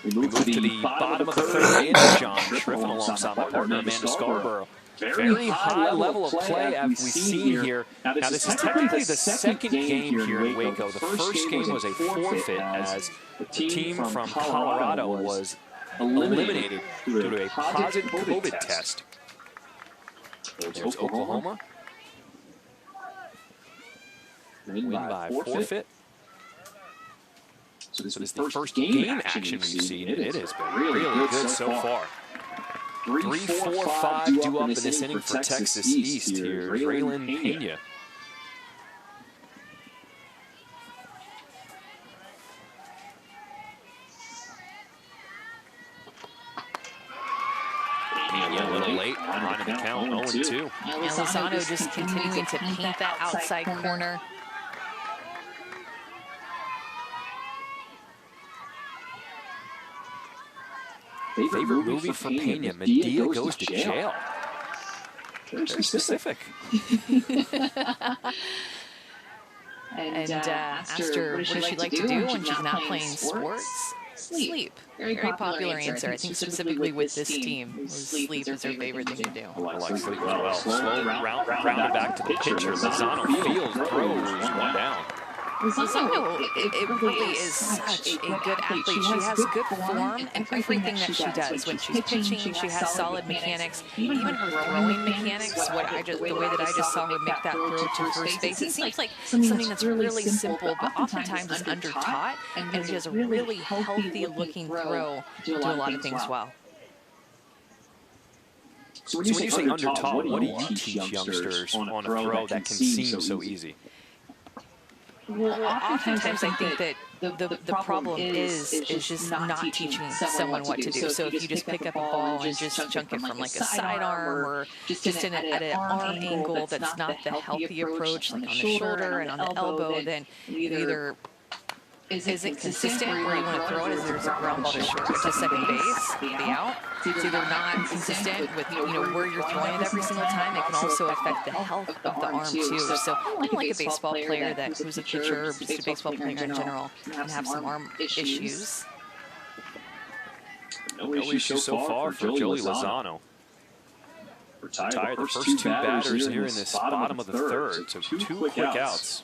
[SPEAKER 1] We move to the bottom of the third inning. John Triffin alongside my partner Amanda Scarborough. Very high level of play as we've seen here. Now this is technically the second game here in Waco. The first game was a forfeit as the team from Colorado was eliminated due to a positive COVID test. There's Oklahoma. Win by forfeit. So this is the first game action we've seen, and it has been really good so far. 3, 4, 5 due up in this inning for Texas East here. Raylan Pena. Pena a little late, running the count, 0-2.
[SPEAKER 3] Lozano just continuing to paint that outside corner.
[SPEAKER 1] Favorite movie for Pena, Medea Goes to Jail. Very specific.
[SPEAKER 3] And asked her what does she like to do when she's not playing sports? Sleep. Very popular answer. I think specifically with this team, sleep is her favorite thing to do.
[SPEAKER 1] I like sleep as well. Slow rounded back to the pitcher. Lozano fields, throws, one down.
[SPEAKER 3] Lozano, it really is such a good athlete. She has good form in everything that she does. When she's pitching, she has solid mechanics. Even her throwing mechanics, the way that I just saw her make that throw to first base, it seems like something that's really simple, but oftentimes is under-taught, and she has a really healthy-looking throw to do a lot of things well.
[SPEAKER 1] So when you say under-taught, what do you teach youngsters on a throw that can seem so easy?
[SPEAKER 3] Well, oftentimes I think that the problem is just not teaching someone what to do. So if you just pick up a ball and just chunk it from like a sidearm or just at an arm angle that's not the healthy approach, like on the shoulder and on the elbow, then either isn't consistent where you want to throw it as there's a ground ball to second base, the out. It's either not consistent with where you're throwing it every single time. It can also affect the health of the arm too. So kind of like a baseball player who's a pitcher or just a baseball player in general can have some arm issues.
[SPEAKER 1] No issues so far for Joey Lozano. We're tied the first two batters here in this bottom of the third, so 2 quick outs.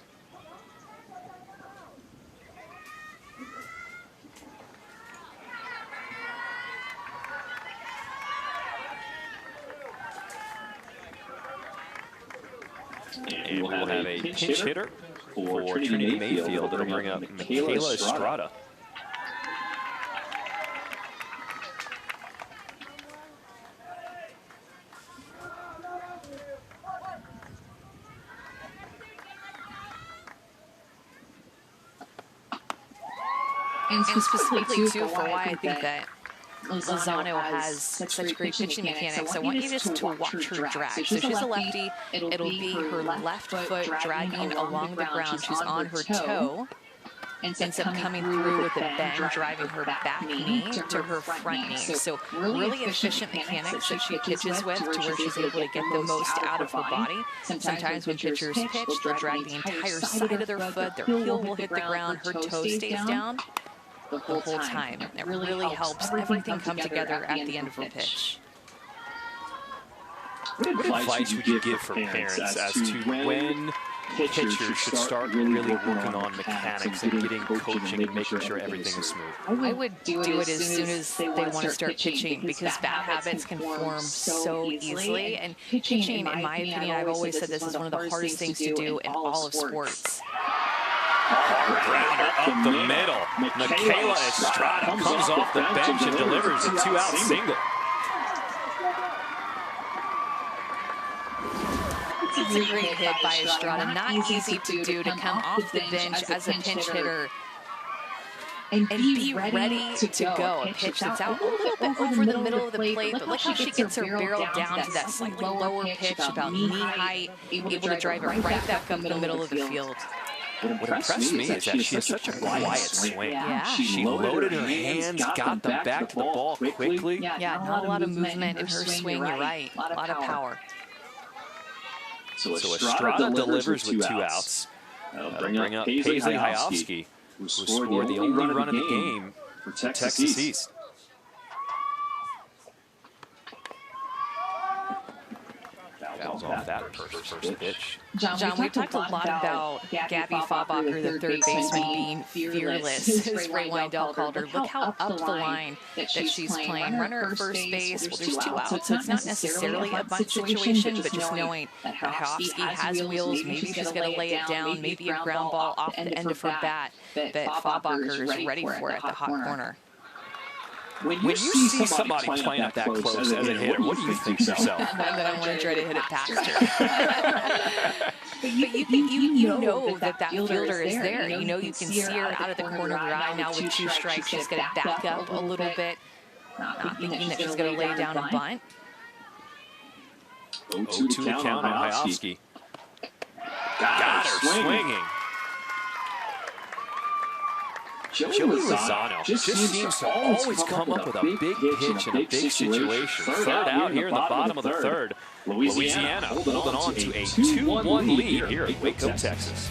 [SPEAKER 1] And we'll have a pinch hitter for Trinity Mayfield. It'll bring up Michaela Estrada.
[SPEAKER 3] And specifically, too, for why I think that Lozano has such great pitching mechanics. I want you just to watch her drag. So she's a lefty. It'll be her left foot dragging along the ground. She's on her toe. Ends up coming through with a bend, driving her back knee to her front knee. So really efficient mechanics that she pitches with to where she's able to get the most out of her body. Sometimes when pitchers pitch, they'll drag the entire side of their foot. Their heel will hit the ground. Her toe stays down the whole time. It really helps everything come together at the end of her pitch.
[SPEAKER 1] What advice would you give for parents as to when pitchers should start really working on mechanics and getting coaching and making sure everything is smooth?
[SPEAKER 3] I would do it as soon as they want to start pitching, because bad habits can form so easily. And pitching, in my opinion, I've always said this is one of the hardest things to do in all of sports.
[SPEAKER 1] Grounder up the middle. Michaela Estrada comes off the bench and delivers a 2-out single.
[SPEAKER 3] It's a great hit by Estrada. Not easy to do, to come off the bench as a pinch hitter and be ready to go. A pitch that's out a little bit over the middle of the plate, but look how she gets her barrel down to that slightly lower pitch, about knee height, able to drive it right back up the middle of the field.
[SPEAKER 1] What impressed me is that she has such a quiet swing.
[SPEAKER 3] Yeah.
[SPEAKER 1] She loaded her hands, got them back to the ball quickly.
[SPEAKER 3] Yeah, not a lot of movement in her swing. You're right. A lot of power.
[SPEAKER 1] So Estrada delivers with 2 outs. That'll bring up Paisley Hyofsky, who scored the only run of the game for Texas East. Fouls off that first pitch.
[SPEAKER 3] John, we talked a lot about Gabby Faubacher, the third baseman, being fearless, as Ray Windell called her. Look how up the line that she's playing. Runner at first base, well, there's 2 outs, so it's not necessarily a bunt situation, but just knowing that Hyofsky has wheels, maybe she's going to lay it down, maybe a ground ball off the end of her bat, but Faubacher is ready for it at the hot corner.
[SPEAKER 1] When you see somebody playing up that close as a hitter, what do you think to yourself?
[SPEAKER 3] That I want to try to hit it past her. But you know that fielder is there. You know you can see her out of the corner of your eye. Now with 2 strikes, she's going to back up a little bit, not thinking that she's going to lay down and bunt.
[SPEAKER 1] 0-2 to count on Hyofsky. Got her swinging. Joey Lozano just seems to always come up with a big pitch in a big situation. Third out here in the bottom of the third. Louisiana holding on to a 2-1 lead here at Waco, Texas.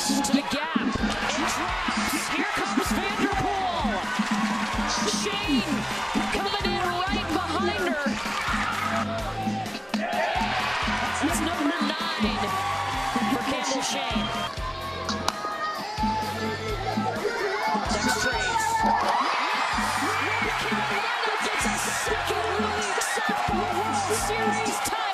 [SPEAKER 7] To the gap, and drops. Here comes Vanderpool. Shane coming in right behind her. That's number 9 for Campbell Shane. Next trace. Carolina gets a second league softball World Series title.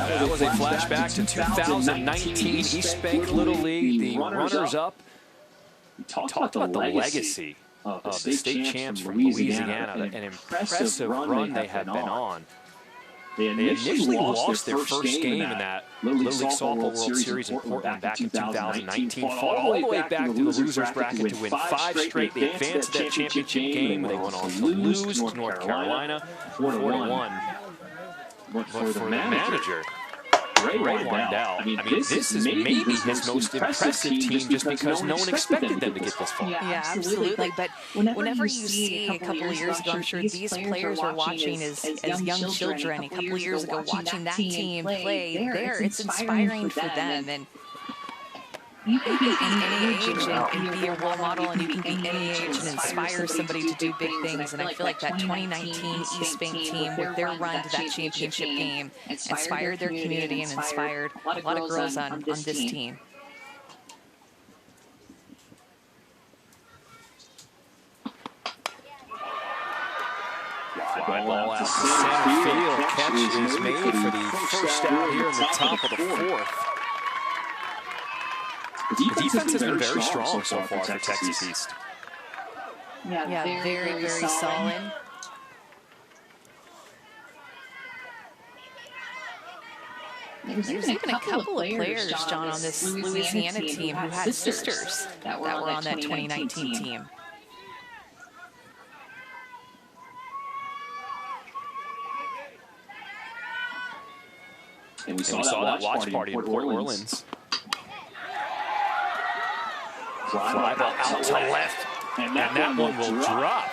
[SPEAKER 1] That was a flashback to 2019 East Bank Little League. The runners-up. We talked about the legacy of the state champs from Louisiana, an impressive run they had been on. They initially lost their first game in that Little League Softball World Series in Portland back in 2019. Fought all the way back to the losers bracket to win 5 straight. They advanced to that championship game. They went on to lose to North Carolina 4-1. But for the manager, Ray Windell, I mean, this is maybe his most impressive team just because no one expected them to get this far.
[SPEAKER 3] Yeah, absolutely. But whenever you see a couple of years ago, I'm sure these players were watching as young children. A couple of years ago, watching that team play there, it's inspiring for them. And you can be any age and be a role model, and you can be any age and inspire somebody to do big things. And I feel like that 2019 East Bank team, with their run to that championship game, inspired their community and inspired a lot of girls on this team.
[SPEAKER 1] Fly ball out to center field. Catch is made for the first out here in the top of the 4th. The defense has been very strong so far for Texas East.
[SPEAKER 3] Yeah, very, very solid. There's even a couple of players, John, on this Louisiana team who had sisters that were on that 2019 team.
[SPEAKER 1] And we saw that watch party in Port Orleans. Fly ball out to left, and that one will drop.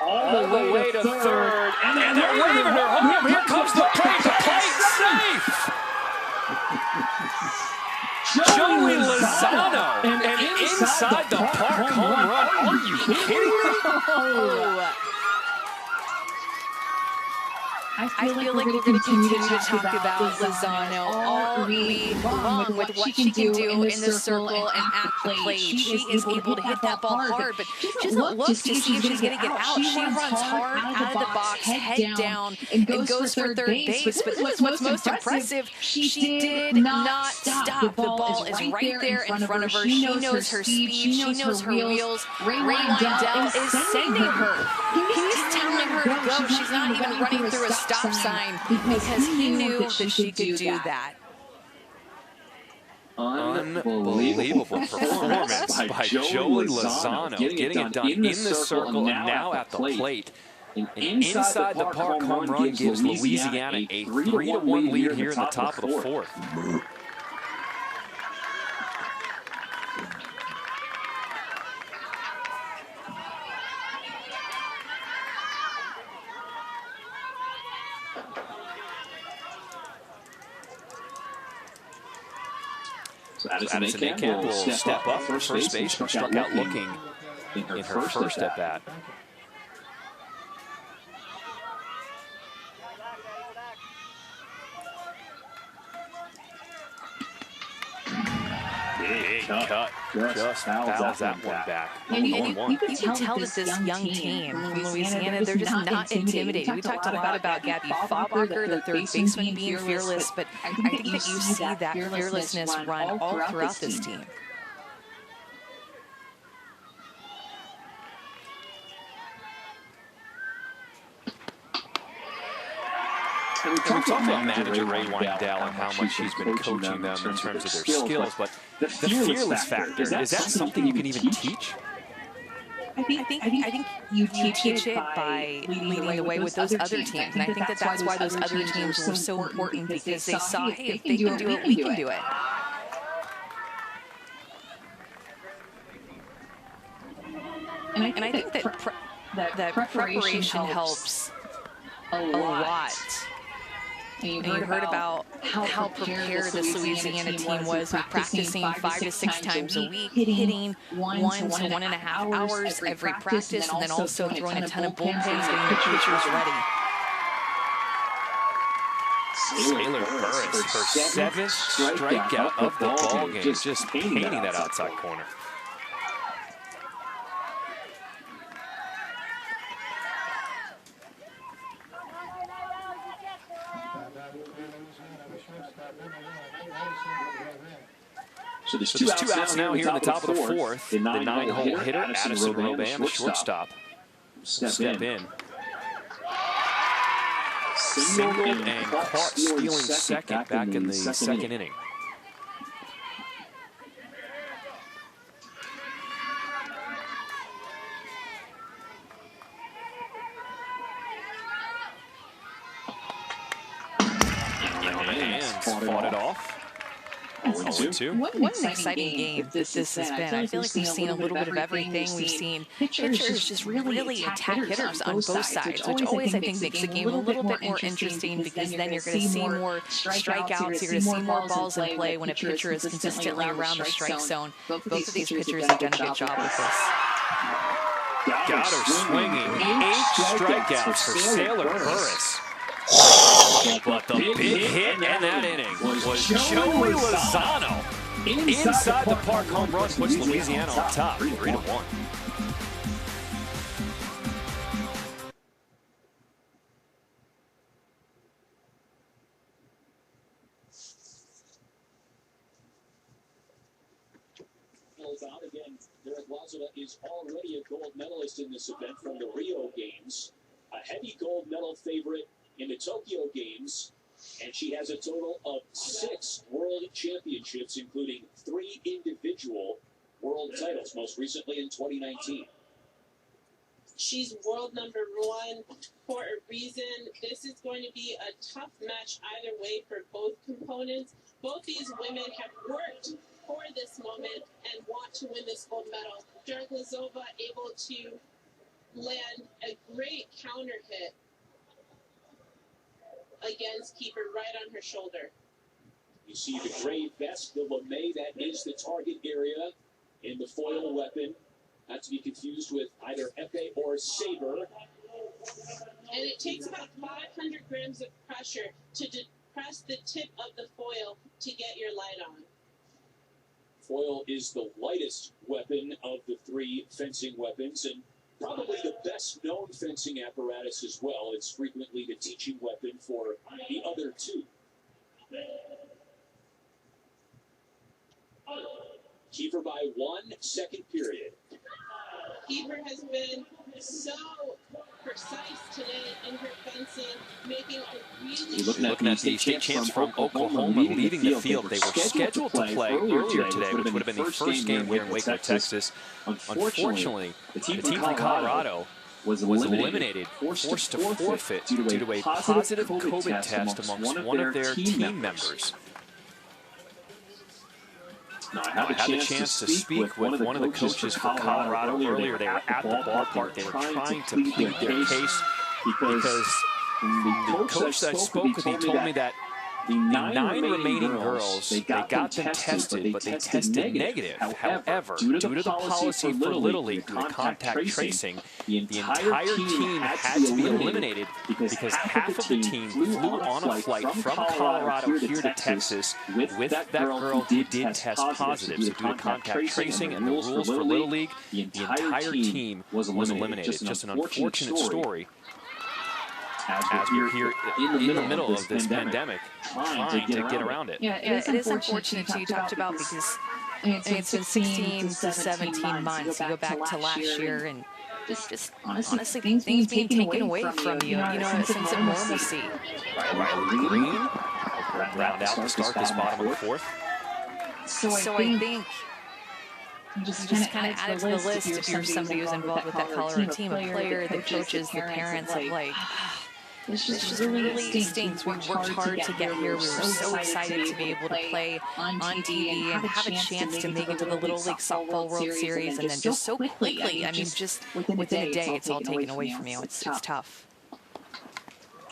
[SPEAKER 1] All the way to third, and they're waving her home. Here comes the plate. The plate safe. Joey Lozano, and inside the park home run. Are you kidding me?
[SPEAKER 3] I feel like we're going to continue to talk about Lozano all week long with what she can do in the circle and at the plate. She is able to hit that ball hard, but she doesn't look to see if she's going to get out. She runs hard out of the box, head down, and goes for third base. But this is what's most impressive. She did not stop. The ball is right there in front of her. She knows her speed. She knows her wheels. Ray Wendell is sending her. He's telling her to go. She's not even running through a stop sign because he knew that she could do that.
[SPEAKER 1] Unbelievable performance by Joey Lozano, getting it done in the circle and now at the plate. An inside the park home run gives Louisiana a 3-1 lead here in the top of the fourth. Addison Akin will step up for first base and struck out looking in her first at bat. Big cut. Just fouls that one back.
[SPEAKER 3] And you can tell that this young team from Louisiana, they're just not intimidated. We talked a lot about Gabby Faubacher, the third baseman, being fearless, but I think that you see that fearlessness run all throughout this team.
[SPEAKER 1] And we talked about manager Ray Wendell and how much he's been coaching them in terms of their skills, but the fearless factor, is that something you can even teach?
[SPEAKER 3] I think you teach it by leading the way with those other teams. And I think that that's why those other teams were so important, because they saw, hey, if they can do it, we can do it. And I think that preparation helps a lot. And you heard about how prepared this Louisiana team was, with practicing 5 to 6 times a week, hitting 1 to 1.5 hours every practice, and then also throwing a ton of bullpens, getting the pitchers ready.
[SPEAKER 1] Sailor Burris, her 7th strikeout of the ball game, just painting that outside corner. So there's two outs now here in the top of the fourth. The 9-hole hitter, Addison Robam, the shortstop, step in. Singled and caught stealing second back in the second inning. And fought it off. 0-2.
[SPEAKER 3] What an exciting game this has been. I feel like we've seen a little bit of everything. We've seen pitchers just really attack hitters on both sides, which always, I think, makes the game a little bit more interesting, because then you're going to see more strikeouts, you're going to see more balls in play when a pitcher is consistently around the strike zone. Both of these pitchers have done a good job with this.
[SPEAKER 1] Got her swinging. 8 strikeouts for Sailor Burris. But the big hit in that inning was Joey Lozano. Inside the park home run puts Louisiana on top, 3-1.
[SPEAKER 4] Again, Derek Lazula is already a gold medalist in this event from the Rio Games. A heavy gold medal favorite in the Tokyo Games, and she has a total of 6 world championships, including 3 individual world titles, most recently in 2019.
[SPEAKER 8] She's world number 1 for a reason. This is going to be a tough match either way for both components. Both these women have worked for this moment and want to win this gold medal. Jarglazova able to land a great counter hit against keeper right on her shoulder.
[SPEAKER 4] You see the gray vest, the LeMay, that is the target area in the foil weapon. Not to be confused with either epee or saber.
[SPEAKER 8] And it takes about 500 grams of pressure to depress the tip of the foil to get your light on.
[SPEAKER 4] Foil is the lightest weapon of the 3 fencing weapons, and probably the best known fencing apparatus as well. It's frequently the teaching weapon for the other 2. Kiefer by 1 second period.
[SPEAKER 8] Kiefer has been so precise today in her fencing, making a really...
[SPEAKER 1] Looking at the state champs from Oklahoma leaving the field. They were scheduled to play earlier today, which would have been the first game here in Waco, Texas. Unfortunately, the team from Colorado was eliminated, forced to forfeit due to a positive COVID test amongst one of their team members. Now, I had the chance to speak with one of the coaches for Colorado earlier. They were at the ballpark. They were trying to plead their case because the coach that I spoke with, he told me that the 9 remaining girls, they got them tested, but they tested negative. However, due to the policy for Little League, due to contact tracing, the entire team had to be eliminated because half of the team flew on a flight from Colorado here to Texas with that girl who did test positive. So due to contact tracing and the rules for Little League, the entire team was eliminated. It's just an unfortunate story. As we're here in the middle of this pandemic, trying to get around it.
[SPEAKER 3] Yeah, it is unfortunate too, you talked about, because it's been 16 to 17 months. You go back to last year, and just honestly, things being taken away from you, a sense of normalcy.
[SPEAKER 1] Riley Green, round out to start this bottom of the 4th.
[SPEAKER 3] So I think you just kind of added to the list if you're somebody who's involved with that Colorado team, a player, the coaches, the parents, like, this just really stinks. We worked hard to get here. We were so excited to be able to play on TV and have a chance to make it to the Little League Softball World Series, and then just so quickly, I mean, just within a day, it's all taken away from you. It's tough.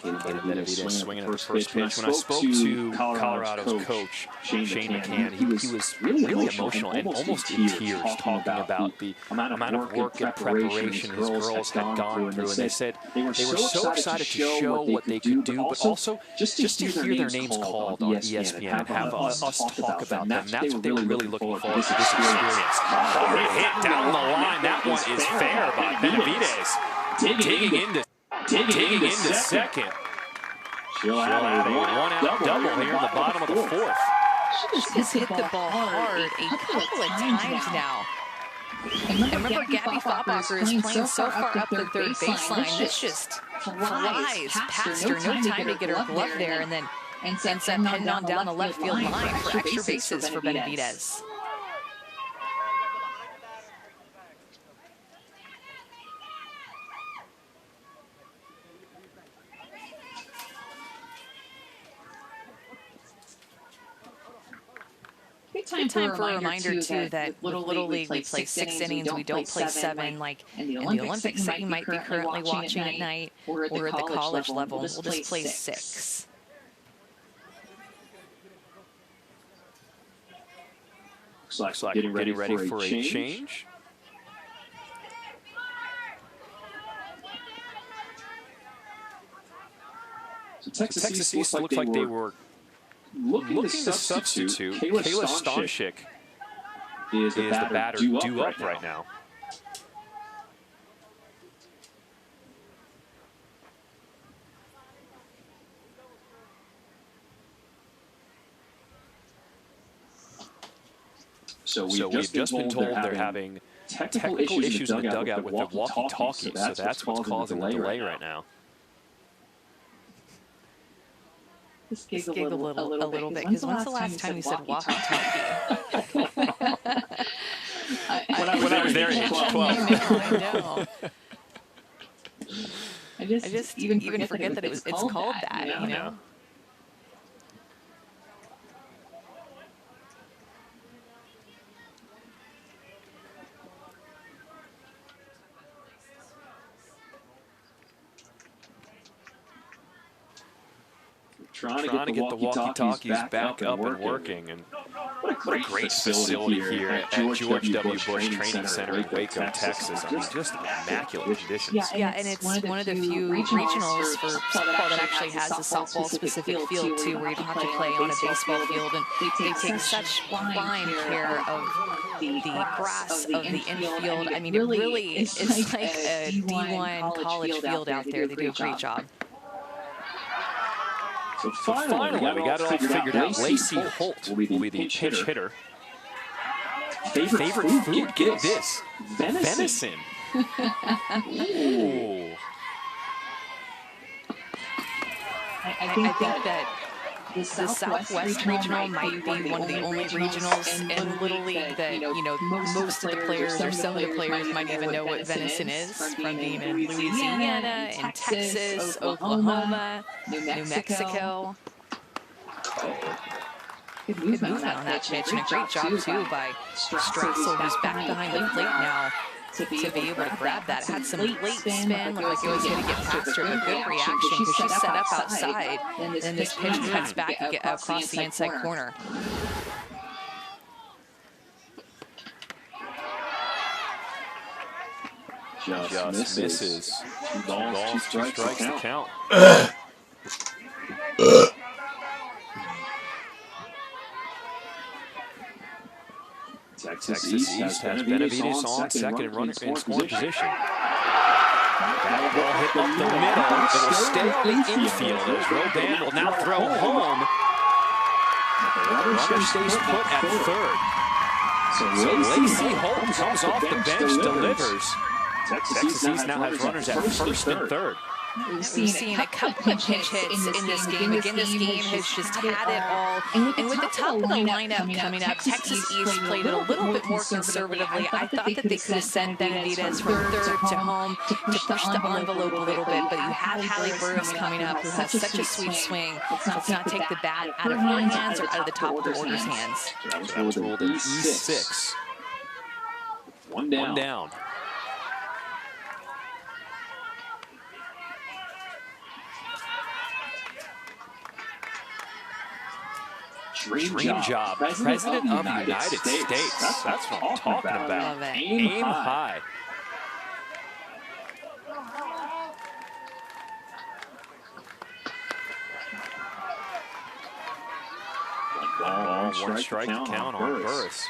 [SPEAKER 1] Benavidez swinging at the first pitch. When I spoke to Colorado's coach, Shane McCann, he was really emotional and almost in tears talking about the amount of work and preparation his girls had gone through. And they said they were so excited to show what they could do, but also just to hear their names called on ESPN and have us talk about them. That's what they were really looking forward to, this experience. Hit down the line. That one is fair by Benavidez. Digging into second. She'll have a one-out double here in the bottom of the 4th.
[SPEAKER 3] She has hit the ball hard a couple of times now. And remember, Gabby Foppacher is playing so far up the third baseline. This just flies past her. No time to get her glove there, and then ends up heading on down the left field line for extra bases for Benavidez. Time for a reminder too that with Little League we play 6 innings, we don't play 7 like in the Olympics that you might be currently watching at night, or at the college level. We'll just play 6.
[SPEAKER 1] Looks like getting ready for a change.
[SPEAKER 2] So Texas
[SPEAKER 1] East looked like they were looking to substitute. Kayla Stanchik is the batter due up right now. So we've just been told they're having technical issues in the dugout with the walkie-talkie, so that's what's causing the delay right now.
[SPEAKER 3] Just giggle a little bit, because when's the last time you said walkie-talkie?
[SPEAKER 1] When I was their age, 12.
[SPEAKER 3] I know. I just even forget that it's called that, you know?
[SPEAKER 1] Trying to get the walkie-talkies back up and working. And what a great facility here at George W. Bush Training Center in Waco, Texas. I mean, just immaculate conditions.
[SPEAKER 3] Yeah, and it's one of the few regionals for softball that actually has a softball-specific field, too, where you don't have to play on a baseball field. And they take such fine care of the grass of the infield. I mean, it really is like a D1 college field out there. They do a great job.
[SPEAKER 1] So finally, we got it all figured out. Lacey Holt will be the pinch hitter. Favorite food? Get this. Venison. Ooh.
[SPEAKER 3] I think that the Southwest Regional might be one of the only regionals in Little League that, you know, most of the players or some of the players might even know what venison is from being in Louisiana, in Texas, Oklahoma, New Mexico. Good movement on that pitch, and a great job, too, by Strassel, who's back behind the plate now, to be able to grab that. Had some late spin, looked like it was going to get past her, but good reaction because she's set up outside. And this pitch cuts back and get across the inside corner.
[SPEAKER 1] Just misses. Two balls, two strikes to count. Texas East has Benavides on second and runner in scoring position. That ball hit up the middle. It will stay on the infield as Roban will now throw home. The runner stays put at third. So Lacey Holt comes off the bench, delivers. Texas East now has runners at first and third.
[SPEAKER 3] We've seen a couple of pinch hits in this game. Again, this game has just had it all. And with the top of the lineup coming up, Texas East played it a little bit more conservatively. I thought that they could have sent Benavides from third to home to push the envelope a little bit. But you have Hallie Burris coming up, who has such a sweet swing. Let's not take the bat out of her hands or out of the top of the order's hands.
[SPEAKER 1] That was ruled an E6. One down. Dream job. President of the United States. That's what I'm talking about. Aim high. One strike to count on Burris.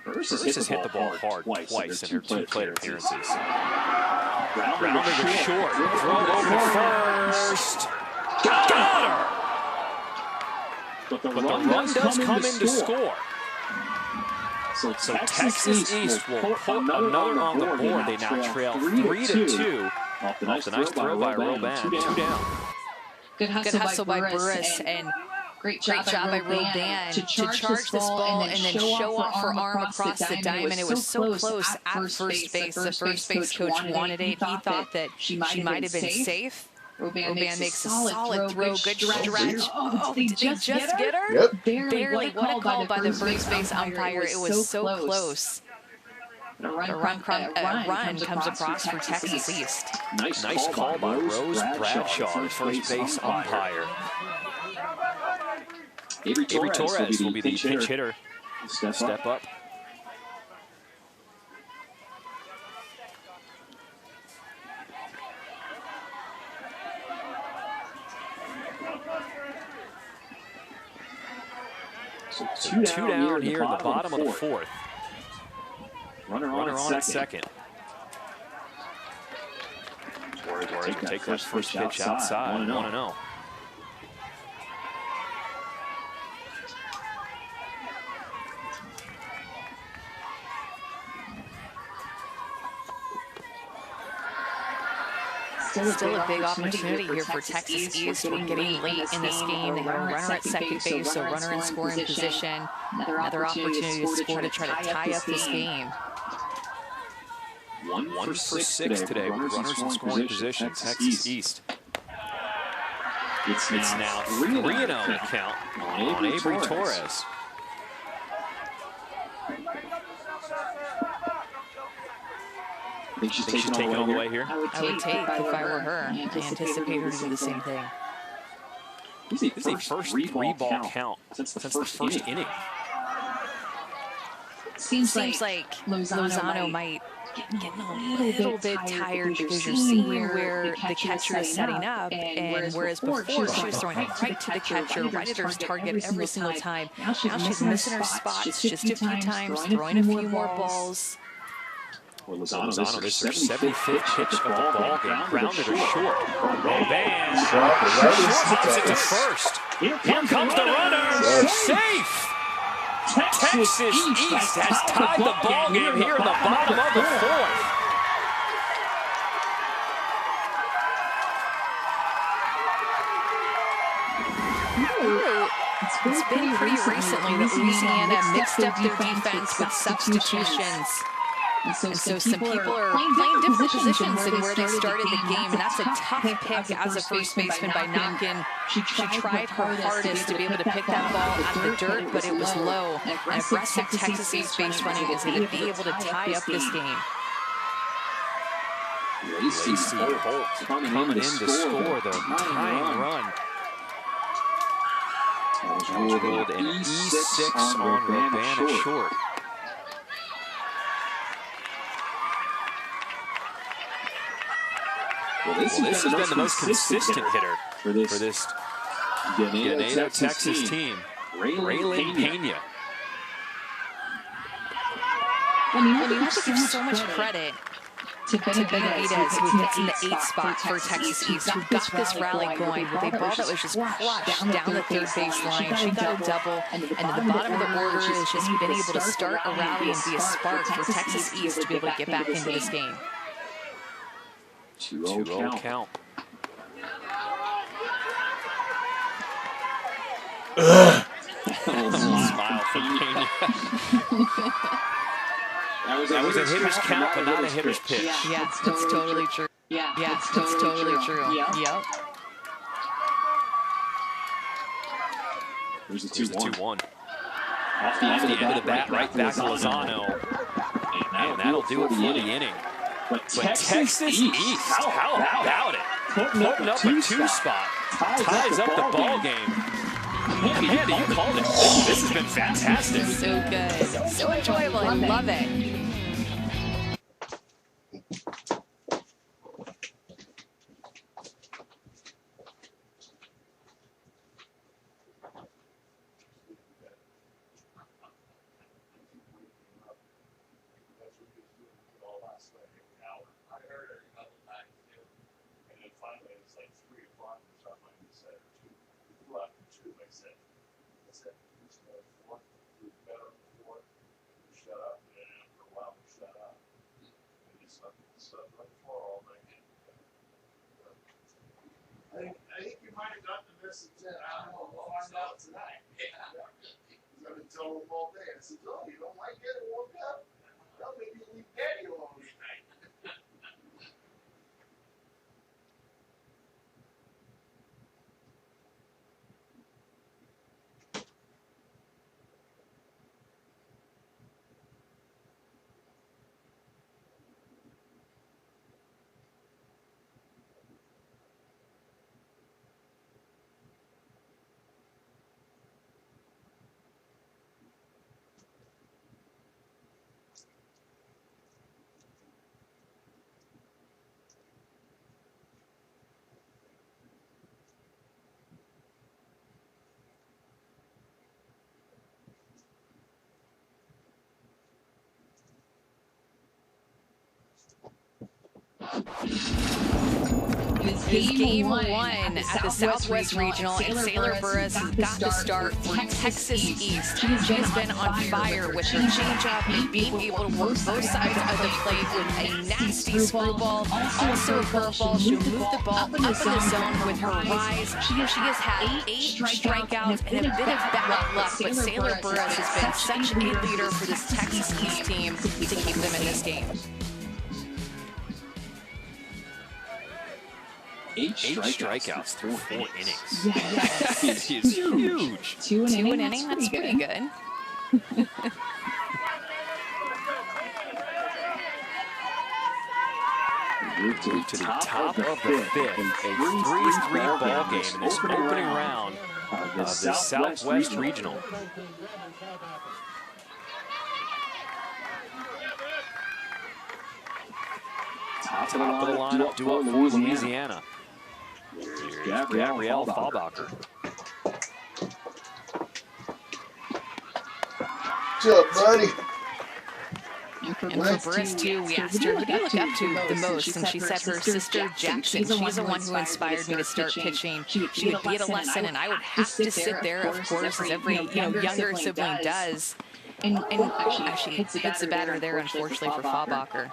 [SPEAKER 1] Burris has hit the ball hard twice in her two plate appearances. Grounded to short. Throw over first. Got her! But the run does come in to score. So Texas East will put another on the board. They now trail 3-2. Off the nice throw by Roban. 2 down.
[SPEAKER 3] Good hustle by Burris, and great job by Roban to charge this ball and then show off her arm across the diamond. It was so close at first base. The first base coach wanted it. He thought that she might have been safe. Roban makes a solid throw. Good stretch. Oh, did they just get her?
[SPEAKER 2] Yep.
[SPEAKER 3] Barely. What a call by the first base umpire. It was so close. A run comes across for Texas East.
[SPEAKER 1] Nice call by Rose Bradshaw, the first base umpire. Avery Torres will be the pinch hitter. Step up. So two down here in the bottom of the fourth. Runner on at second. Torres will take that first pitch outside. 1-0.
[SPEAKER 7] Still a big opportunity here for Texas East. We're getting late in this game. They have a runner at second base, so runner in scoring position. Another opportunity to score to try to tie up this game.
[SPEAKER 1] 1 for 6 today with runners in scoring position, Texas East.
[SPEAKER 2] It's now
[SPEAKER 1] 3-0 count on Avery Torres.
[SPEAKER 2] I think she's
[SPEAKER 1] Taking
[SPEAKER 2] taking
[SPEAKER 1] all the way here.
[SPEAKER 3] I would take if I were her. I anticipate her to do the same thing.
[SPEAKER 2] This is the first three-ball count since the first inning.
[SPEAKER 3] Seems like Lozano might get a little bit tired because you're seeing where the catcher is setting up, and whereas before she was throwing it right to the catcher, right at her target every single time. Now she's missing her spots just a few times, throwing a few more balls.
[SPEAKER 2] Well,
[SPEAKER 1] Lozano, this is her 75th pitch of the ball game. Grounded her short. Van pops it to first. Here comes the runner. Safe. Texas East has tied the ball game here in the bottom of the fourth.
[SPEAKER 3] It's been pretty recently that Louisiana mixed up their defense with substitutions. And so some people are playing different positions than where they started the game, and that's a tough pick as a first baseman by Knopkin. She tried her hardest to be able to pick that ball out of the dirt, but it was low. An aggressive Texas East base running is going to be able to tie up this game.
[SPEAKER 1] Lacey Holt coming in to score the tying run. Ruled an E6 on Urbana short. Well, this has been the most consistent hitter for this Ganado, Texas team. Raylene Pena.
[SPEAKER 3] When you have to give so much credit to Benavidez, who hits in the 8th spot for Texas East, who got this rally going with a ball that was just crushed down the third base line. She got a double, and at the bottom of the order has just been able to start a rally and be a spark for Texas East to be able to get back into this game.
[SPEAKER 1] 2-0 count. Smile from Pena. That was a hitter's count, but not a hitter's pitch.
[SPEAKER 3] Yeah, that's totally true. Yeah, that's totally true. Yep.
[SPEAKER 2] There's the
[SPEAKER 1] 2-1. Off the end of the bat, right back to Lozano. And that'll do it for the inning. But Texas East, how about it? Putting up a 2 spot, ties up the ball game. Amanda, you called it. This has been fantastic.
[SPEAKER 3] So good. So enjoyable. I love it.
[SPEAKER 9] I think you might have gotten the message that I don't know, we'll find out tonight. Because I've been telling them all day. I said, oh, you don't like getting woke up? Well, maybe you leave Daddy alone tonight.
[SPEAKER 7] game one at the Southwest Regional, and Sailor Burris has got the start for Texas East. She has been on fire with her changeup and being able to work both sides of the plate with a nasty screwball, also a curveball. She'll move the ball up in the zone with her rise. She has had 8 strikeouts and a bit of bad luck, but Sailor Burris has been such a leader for this Texas East team to keep them in this game.
[SPEAKER 1] 8 strikeouts through 4 innings.
[SPEAKER 3] Yes.
[SPEAKER 1] This is huge.
[SPEAKER 3] 2 an inning, that's pretty good.
[SPEAKER 1] Move to the top of the fifth. A 3-3 ball game in this opening round of the Southwest Regional. Top of the lineup, duo for Louisiana. Here's Gabrielle Fallbacher.
[SPEAKER 9] What's up, buddy?
[SPEAKER 3] And for Burris, too, we asked her, who do you look up to the most? And she said her sister, Jackson. She's the one who inspired me to start pitching. She would be at a lesson, and I would have to sit there, of course, as every younger sibling does. And actually hits the batter there, unfortunately, for Fallbacher.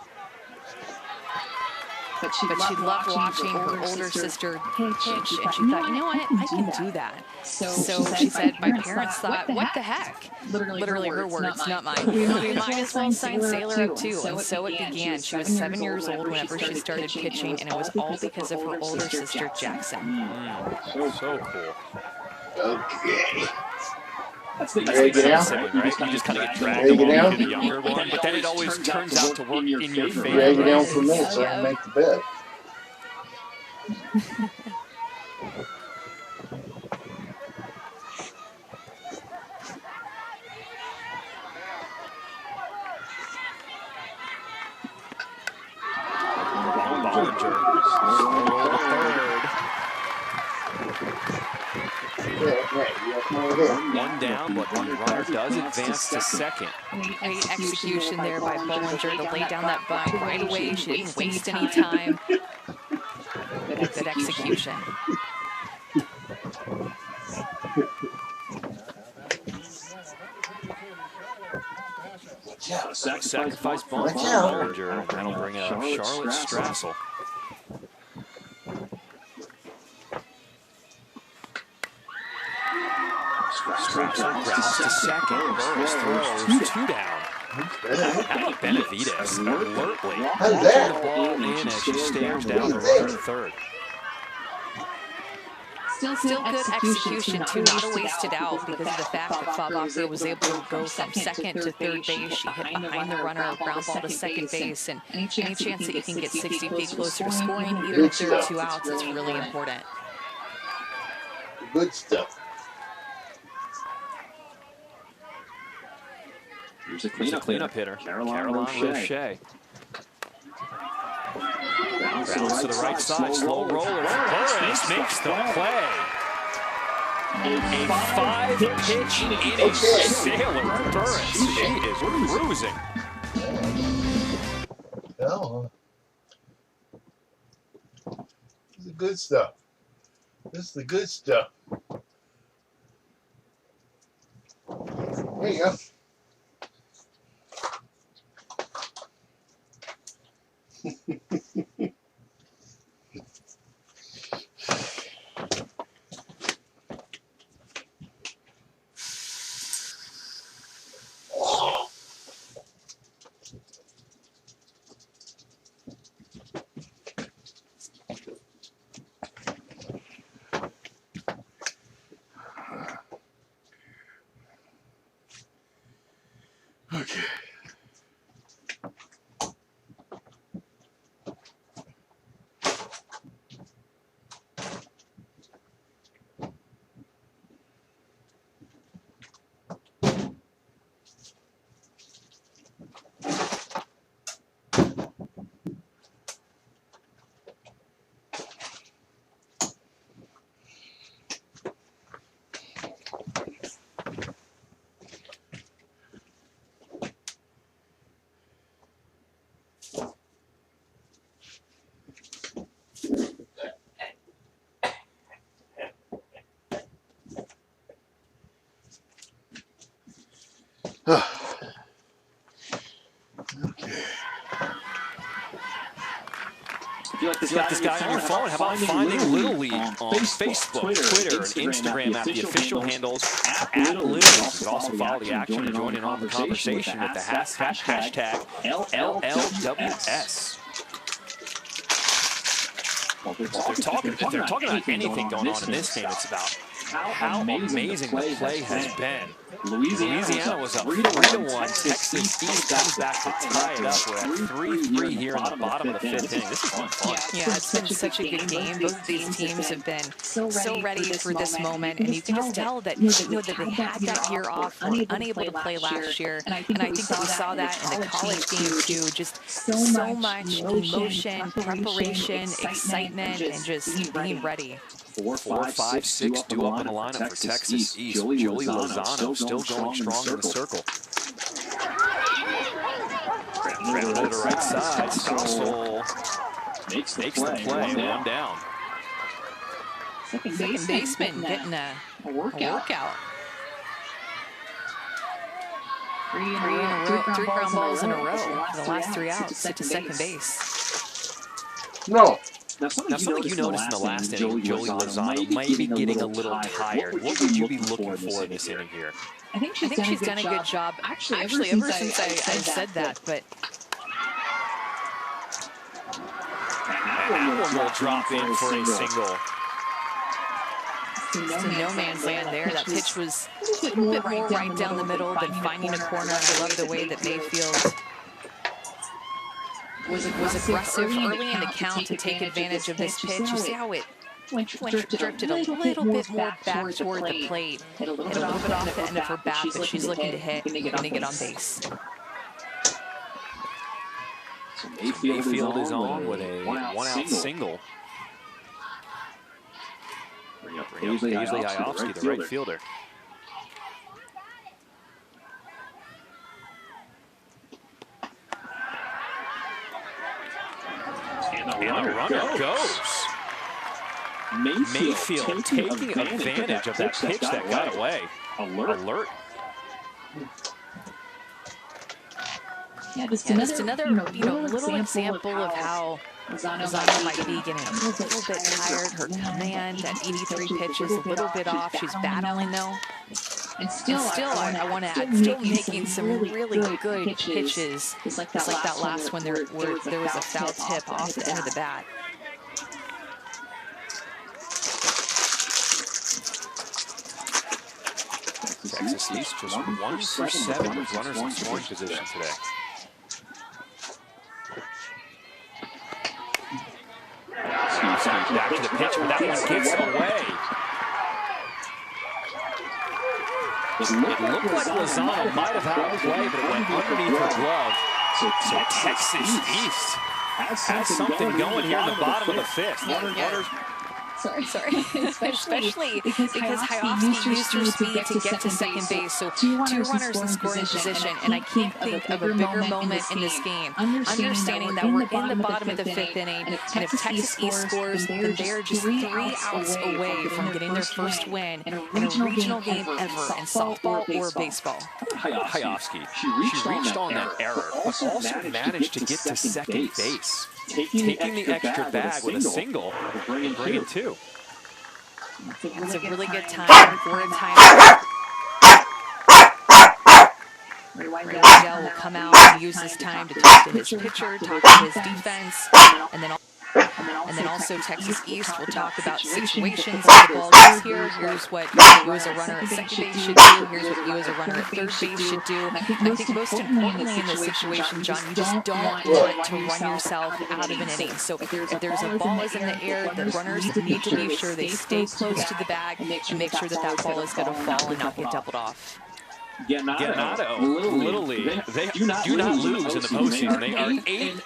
[SPEAKER 3] But she loved watching her older sister pitch, and she thought, you know what, I can do that. So she said, my parents thought, what the heck? Literally her words, not mine. We might as well sign Sailor up too. And so it began. She was 7 years old whenever she started pitching, and it was all because of her older sister, Jackson.
[SPEAKER 1] So cool.
[SPEAKER 9] Okay.
[SPEAKER 1] That's the sibling, right? You just kind of get dragged along to the younger one, but then it always turns out to work in your favor.
[SPEAKER 9] Drag it down for a minute so I can make the bed.
[SPEAKER 1] One down, but the runner does advance to second.
[SPEAKER 7] Great execution there by Bollinger to lay down that bunt right away. She didn't waste any time. Good execution.
[SPEAKER 1] Sacrifice bunt from Bollinger, and that'll bring up Charlotte Strassel. Strassel grounds to second. Burris throws 2 down. How about Benavides alertly watching the ball in as she stares down the runner to third.
[SPEAKER 7] Still good execution, too, not a wasted out because of the fact that Fallbacher was able to go from second to third base. She hit behind the runner, a ground ball to second base, and any chance that you can get 60 feet closer to scoring, even if there are 2 outs, is really important.
[SPEAKER 9] Good stuff.
[SPEAKER 1] Here's a cleanup hitter, Caroline Roche. Bounce to the right side, slow roller. Burris makes the play. A 5-pitch inning for Sailor Burris. She is cruising.
[SPEAKER 9] Well, this is the good stuff. This is the good stuff. There you go.
[SPEAKER 1] If you like
[SPEAKER 2] this guy on your phone, how about finding Little League on Facebook, Twitter, and Instagram at the official handles at Little League. You can also follow the action and join in on the conversation with the hashtag LLWS. Well, if they're talking about anything going on in this game, it's about how amazing the play has been. Louisiana was up 3-1. Texas East comes back to tie it up. We're at 3-3 here in the bottom of the 5th inning. This has been fun.
[SPEAKER 7] Yeah, it's been such a good game. Both of these teams have been so ready for this moment, and you can just tell that that they had that year off, were unable to play last year, and I think that we saw that in the college game too. Just so much emotion, preparation, excitement, and just being ready.
[SPEAKER 2] 4, 5, 6 due up in the lineup for Texas East. Joey Lozano still going strong in the circle. Grounded to the right side. Stossel makes the play. 1 down.
[SPEAKER 7] Second baseman getting a workout. Three ground balls in a row for the last 3 outs to second base.
[SPEAKER 9] No.
[SPEAKER 1] Now, something you noticed in the last inning, Joey Lozano might be getting a little tired. What would you be looking for in this inning here?
[SPEAKER 7] I think she's done a good job. Actually, ever since I said that, but
[SPEAKER 2] that one will drop in for a single.
[SPEAKER 7] It's a no man's land there. That pitch was a little bit more right down the middle than finding a corner. I love the way that Mayfield was aggressive early in the count to take advantage of this pitch. You see how it drifted a little bit more back toward the plate. Hit a little bit off the end of her bat, but she's looking to hit and get on base.
[SPEAKER 2] So Mayfield is on with a one-out single. Bring up Paisley Iofsky, the right fielder. And the runner goes. Mayfield taking advantage of that pitch that got away. Alert.
[SPEAKER 3] Yeah, just another little example of how Lozano might be getting a little bit tired. Her command at 83 pitches, a little bit off. She's battling though. And still I want to add, still making some really good pitches. Just like that last one where there was a foul tip off the end of the bat.
[SPEAKER 2] Texas East just 1 for 7 with runners in scoring position today. Back to the pitch, but that one gets away. It looked like Lozano might have had a play, but it went underneath her glove. So Texas East has something going here in the bottom of the 5th.
[SPEAKER 3] Sorry. Especially because Iofsky used her speed to get to second base. So 2 runners in scoring position, and I can't think of a bigger moment in this game. Understanding that we're in the bottom of the 5th inning, and if Texas East scores, then they're just 3 outs away from getting their first win in a regional game ever in softball or baseball.
[SPEAKER 2] Iofsky, she reached on that error, but also managed to get to second base. Taking the extra bag with a single, bring in 2.
[SPEAKER 7] It's a really good time for a timeout. Ray Wendell will come out and use this time to talk to his pitcher, talk to his defense, and then also Texas East will talk about situations as the ball gets here. Here's what you as a runner at second base should do. Here's what you as a runner at third base should do. And I think most importantly in this situation, John, you just don't want to run yourself out of an inning. So if there's a ball is in the air, the runners need to make sure they stay close to the bag and make sure that ball is going to fall and not get doubled off.
[SPEAKER 2] Ganado, Little League. They do not lose in the postseason. They are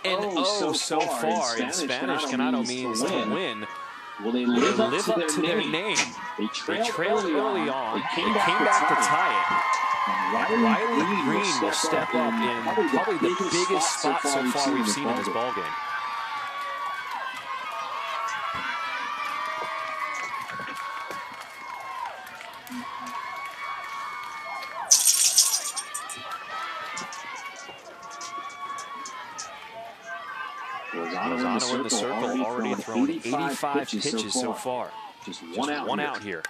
[SPEAKER 2] 8-0 so far. In Spanish, Ganado means to win. Will they live up to their name? They trailed early on. They came back to tie it. Riley Green will step up in probably the biggest spot so far we've seen in this ballgame. Lozano in the circle, already thrown 85 pitches so far.
[SPEAKER 1] Just
[SPEAKER 2] one out here.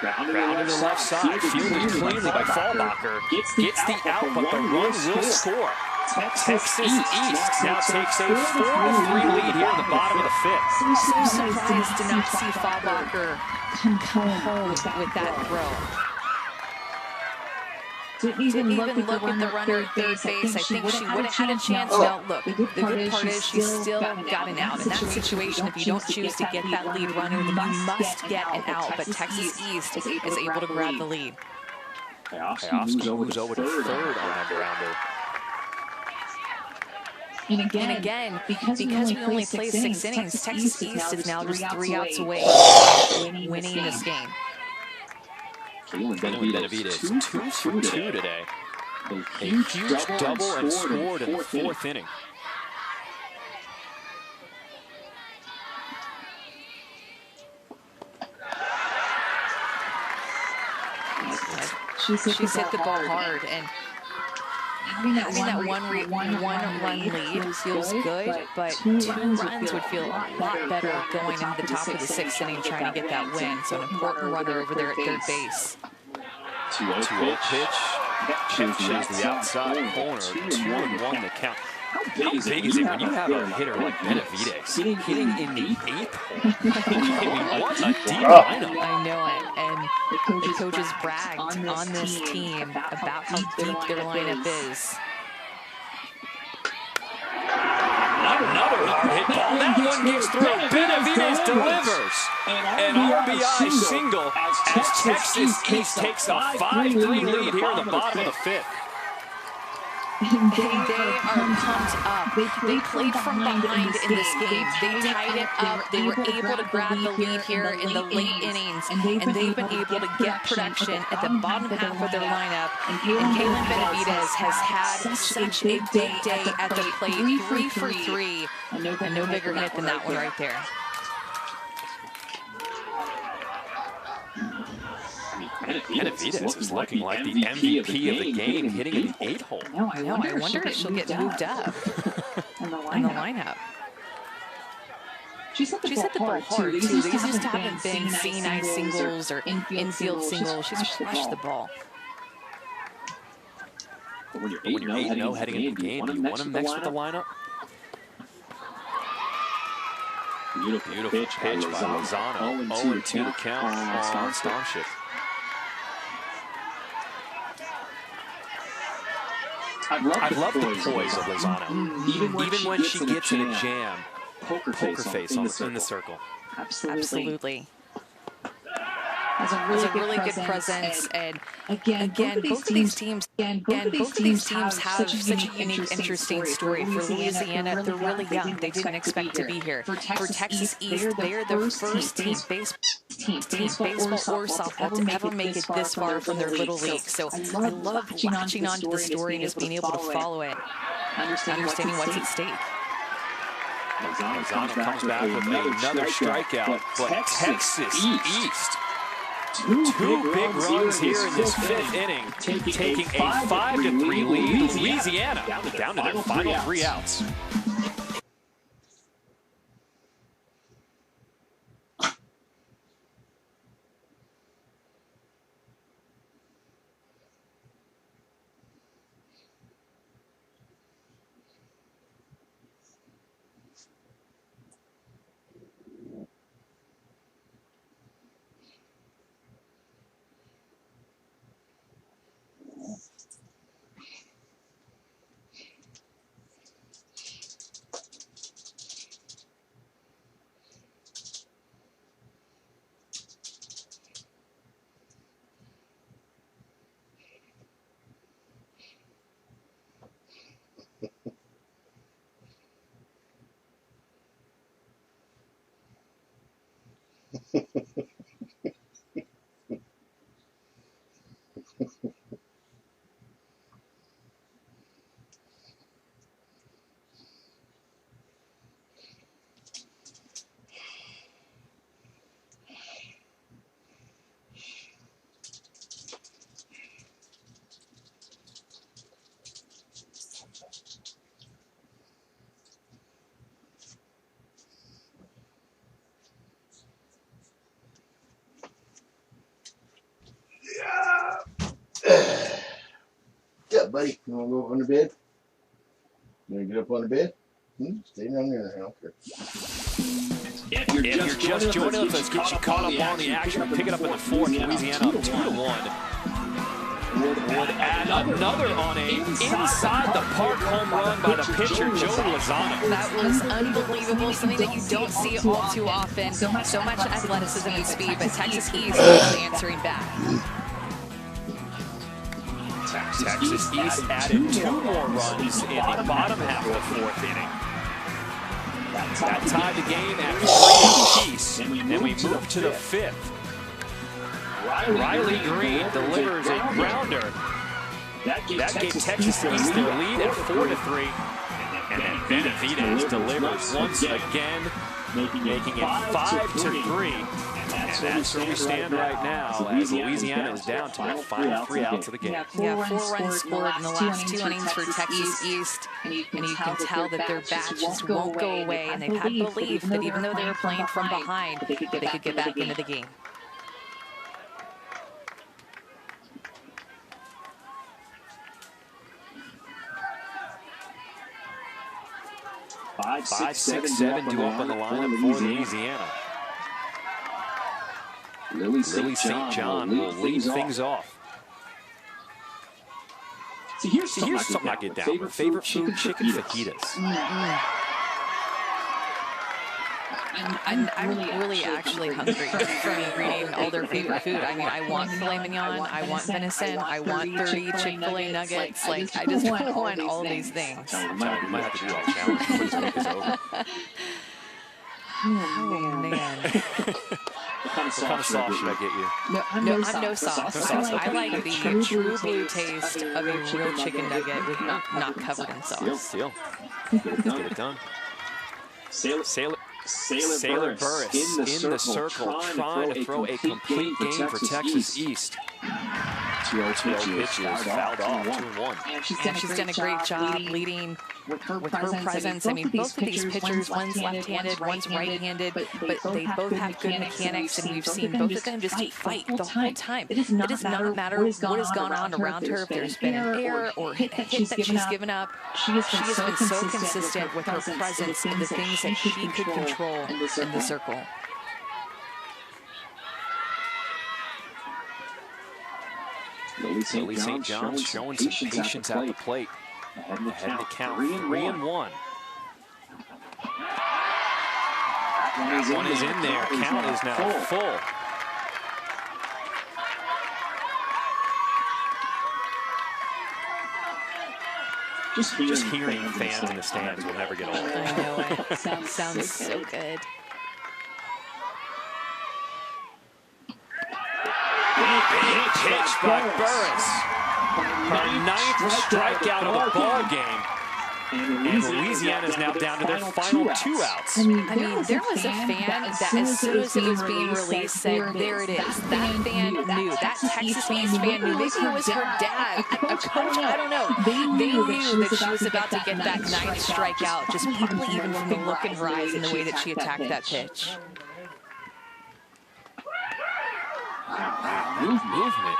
[SPEAKER 1] Grounded
[SPEAKER 2] to the left side, fielded cleanly by Fallbacher. Gets the out, but the run will score. Texas East now takes a 4-3 lead here in the bottom of the fifth.
[SPEAKER 7] So surprised to not see Fallbacher come home with that throw. Didn't even look at the runner at third base. I think she would have had a chance. No, look, the good part is she still got an out. In that situation, if you don't choose to get that lead runner, then you must get an out. But Texas East is able to grab the lead.
[SPEAKER 2] Hayofsky moves over to third on that grounder.
[SPEAKER 3] And again, because we only play 6 innings, Texas East is now just 3 outs away from winning this game.
[SPEAKER 2] Benavidez 2 for 2 today. A huge double and scored in the 4th inning.
[SPEAKER 7] She's hit the ball hard, and having that one run lead feels good, but 2 runs would feel a lot better going into the top of the 6th inning trying to get that win. So an important runner over there at third base.
[SPEAKER 2] 2-0 pitch. Catches the outside corner. 2-1 the count. How big is it when you have a hitter like Benavidez hitting in the 8th hole? What a deep lineup.
[SPEAKER 7] I know it. And the coaches bragged on this team about how deep their lineup is.
[SPEAKER 2] Another hard hit ball. That one gets through. Benavidez delivers. An RBI single as Texas East takes a 5-3 lead here in the bottom of the 5th.
[SPEAKER 7] They are pumped up. They played from behind in this game. They tied it up. They were able to grab the lead here in the late innings, and they've been able to get production at the bottom half of their lineup. And Kaylin Benavidez has had such a big day at the plate, 3 for 3, and no bigger hit than that one right there.
[SPEAKER 2] Benavidez is looking like the MVP of the game, hitting in the 8th hole.
[SPEAKER 7] I wonder if she'll get moved up in the lineup. She's hit the ball hard, too. These just haven't been C9 singles or infield singles. She's crushed the ball.
[SPEAKER 2] But when you're 8-0 heading into the game, do you want him next with the lineup? Beautiful pitch by Lozano. 0-2 to count on Stomship. I love the poise of Lozano. Even when she gets in a jam, poker face in the circle.
[SPEAKER 7] Absolutely. Has a really good presence, and again, both of these teams have such a unique, interesting story. For Louisiana, they're really young; they didn't expect to be here. For Texas East, they're the first team, baseball or softball, to ever make it this far from their little league. So I love latching onto the story and just being able to follow it, understanding what's at stake.
[SPEAKER 2] Lozano comes back with another strikeout, but Texas East. Two big runs here in this 5th inning, taking a 5-3 lead. Louisiana down to their final 3 outs.
[SPEAKER 9] buddy? You want to go up on the bed? You want to get up on the bed? Stay down there. I don't care.
[SPEAKER 2] If you're just joining us, let's get you caught up on the action. We pick it up in the fourth. Louisiana up 2-1. Would add another on a inside the park home run by the pitcher, Jody Lozano.
[SPEAKER 7] That was unbelievable, something that you don't see all too often. So much athleticism and speed, but Texas East is answering back.
[SPEAKER 2] Texas East added 2 more runs in the bottom half of the fourth inning. That tied the game at 3 apiece, and we move to the fifth. Riley Green delivers a grounder. That gave Texas East their lead at 4-3. And then Benavidez delivers once again, making it 5-3. And that's where we stand right now, as Louisiana is down to their final 3 outs of the game.
[SPEAKER 7] Yeah, 4 runs scored in the last 2 innings for Texas East, and you can tell that their bat just won't go away, and they've had belief that even though they were playing from behind, they could get back into the game.
[SPEAKER 2] 5, 6, 7 due up on the lineup for Louisiana. Lily St. John will lead things off.
[SPEAKER 1] See, here's
[SPEAKER 2] something I get down with. Favorite food, chicken fajitas.
[SPEAKER 7] I'm really actually hungry from reading all their favorite food. I mean, I want filet mignon, I want venison, I want 30 Chick-fil-A nuggets. Like, I just want all these things.
[SPEAKER 2] We might have to do that challenge before this week is over.
[SPEAKER 7] Oh, man.
[SPEAKER 2] What kind of sauce should I get you?
[SPEAKER 7] I'm no sauce. I like the true blue taste of a real chicken nugget with not covered in sauce.
[SPEAKER 2] Deal. Let's get it done. Sailor Burris in the circle, trying to throw a complete game for Texas East. 2-0 pitches, fouled off, 2-1.
[SPEAKER 7] And she's done a great job leading with her presence. I mean, both of these pitchers, one's left-handed, one's right-handed, but they both have good mechanics, and we've seen both of them just fight the whole time. It does not matter what has gone on around her, if there's been an error or a hit that she's given up. She has been so consistent with her presence and the things that she could control in the circle.
[SPEAKER 2] Lily St. John showing some patience at the plate. Ahead in the count, 3-1. That one is in there. Count is now full. Just hearing fans in the stands will never get old.
[SPEAKER 7] I know it. Sounds so good.
[SPEAKER 2] Big pitch by Burris. Her 9th strikeout of the ball game. And Louisiana is now down to their final 2 outs.
[SPEAKER 7] I mean, there was a fan that as soon as it was being released said, there it is. That fan knew. That Texas East fan knew. Maybe it was her dad, a coach, I don't know. They knew that she was about to get that 9th strikeout, just probably even from the look in her eyes and the way that she attacked that pitch.
[SPEAKER 2] Movement.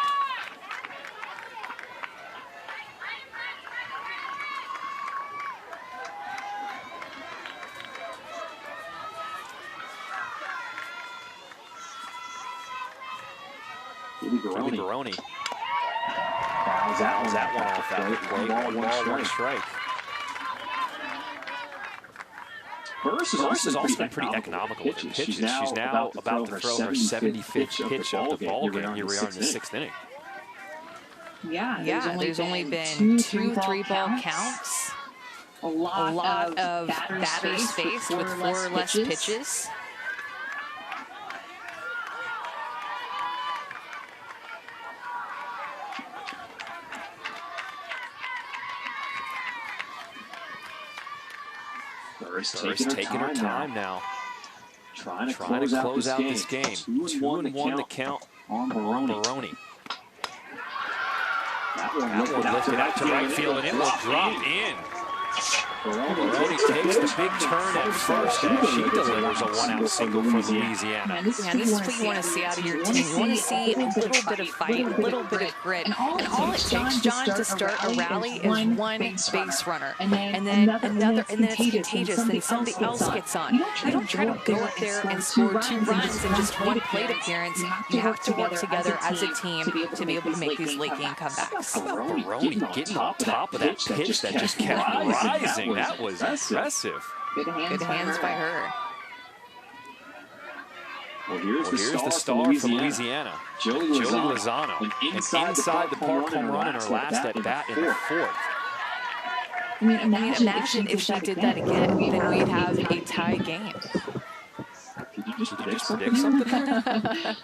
[SPEAKER 2] Baroni. Fouls that one off at the plate. 1 strike. Burris has also been pretty economical with her pitches. She's now about to throw her 75th pitch of the ball game. Here we are in the 6th inning.
[SPEAKER 7] Yeah, there's only been 2 3-ball counts. A lot of batters faced with 4 or less pitches.
[SPEAKER 2] Burris taking her time now. Trying to close out this game. 2-1 the count on Baroni. That one lifted out to right field, and it will drop in. Baroni takes the big turn at first as she delivers a one-out single for Louisiana.
[SPEAKER 7] Yeah, this is what you want to see out of your team. You want to see a little bit of fight, a little bit of grit. And all it takes, John, to start a rally is one base runner. And then another, and then it's contagious. Then somebody else gets on. You don't try to go up there and score 2 runs in just one plate appearance. You have to work together as a team to be able to make these late game comebacks.
[SPEAKER 2] Baroni getting on top of that pitch that just kept rising. That was impressive.
[SPEAKER 3] Good hands by her.
[SPEAKER 1] Well, here's
[SPEAKER 2] the star from Louisiana, Joey Lozano. An inside the park home run in her last at bat in the 4th.
[SPEAKER 3] I mean, imagine if she did that again, then we'd have a tie game.
[SPEAKER 2] Did you just predict something?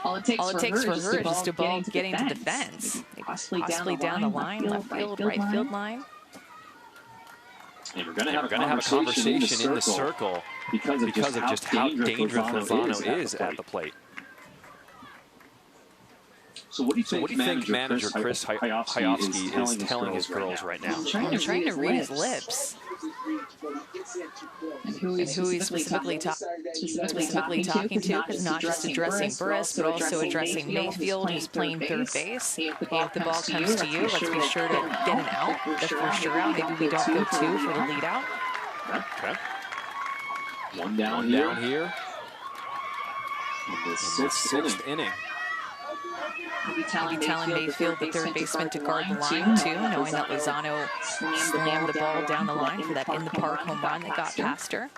[SPEAKER 3] All it takes for her is just a ball getting to the fence. Possibly down the line, left field, right field line.
[SPEAKER 1] And we're going to have a conversation in the circle because of just how dangerous Lozano is at the plate. So what do you think manager Chris Hayofsky is telling his girls right now?
[SPEAKER 3] I'm trying to read his lips. And who he's specifically talking to, because not just addressing Burris, but also addressing Mayfield, who's playing third base. Hey, if the ball comes to you, let's be sure to get an out, the first sure out. Maybe we don't go 2 for the lead out.
[SPEAKER 1] Okay. One down here. In the 6th inning.
[SPEAKER 3] We'll be telling Mayfield, the third baseman, to guard the line, too, knowing that Lozano slammed the ball down the line for that in-the-park home run that got past her.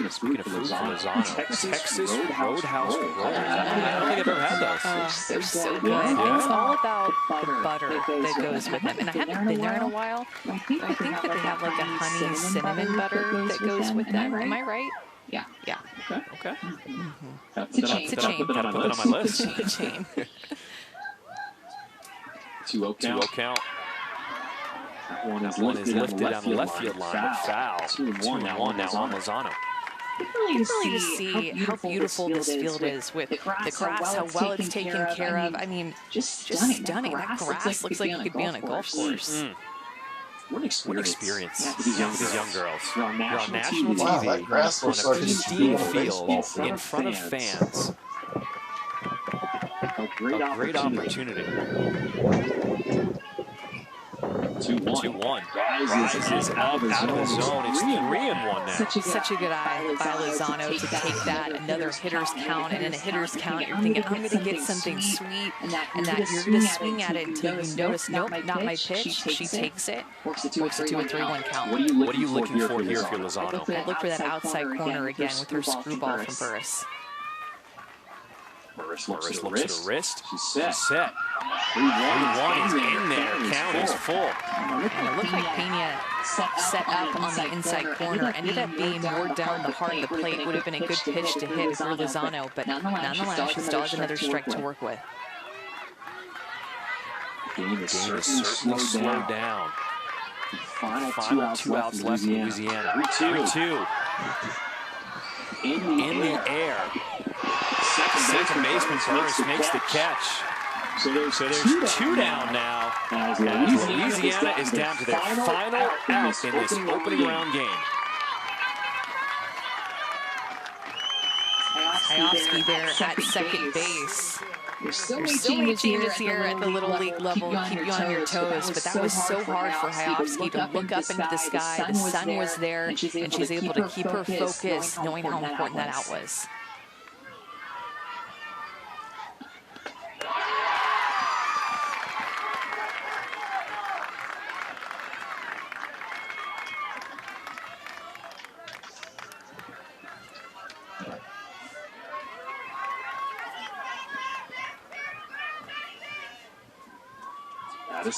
[SPEAKER 1] Speaking of Lozano, Texas Roadhouse Rolls. I don't think I've ever had those.
[SPEAKER 3] They're so good. Yeah. It's all about the butter that goes with them. And I haven't been there in a while. I think that they have like a honey cinnamon butter that goes with them. Am I right? Yeah. Yeah.
[SPEAKER 1] Okay.
[SPEAKER 3] It's a chain.
[SPEAKER 1] Put that on my list.
[SPEAKER 3] It's a chain.
[SPEAKER 1] 2-0 count. That one is lifted on the left field line. Foul. 2-1 now on Lozano.
[SPEAKER 3] Really to see how beautiful this field is with the grass, how well it's taken care of. I mean, just stunning. That grass looks like it could be on a golf course.
[SPEAKER 1] What an experience. These young girls. They're on national TV.
[SPEAKER 9] Wow, that grass looks
[SPEAKER 1] on a
[SPEAKER 9] like
[SPEAKER 1] pristine field in front of fans. A great opportunity. 2-1. Rises out of the zone. It's 3-1 now.
[SPEAKER 3] Such a good eye by Lozano to take that. Another hitter's count, and in a hitter's count, you're thinking, I'm going to get something sweet, and that you're going to swing at it until you notice, nope, not my pitch. She takes it, works it to a 3-1 count.
[SPEAKER 1] What are you looking for here if you're Lozano?
[SPEAKER 3] I'd look for that outside corner again with her screwball from Burris.
[SPEAKER 1] Burris looks at her wrist. She's set. 3-1 is in there. Count is full.
[SPEAKER 3] And it looked like Pena set up on the inside corner. Ended up being more down the heart of the plate. Would have been a good pitch to hit for Lozano, but nonetheless, she still has another strike to work with.
[SPEAKER 1] The game is certainly slowed down. Final 2 outs left in Louisiana. 3-2. In the air. Second baseman Burris makes the catch. So there's 2 down now. As Louisiana is down to their final out in this opening round game.
[SPEAKER 3] Hayofsky there at second base. There's so many changes here at the Little League level, keep you on your toes, but that was so hard for Hayofsky to look up into the sky. The sun was there, and she's able to keep her focus, knowing how important that out was.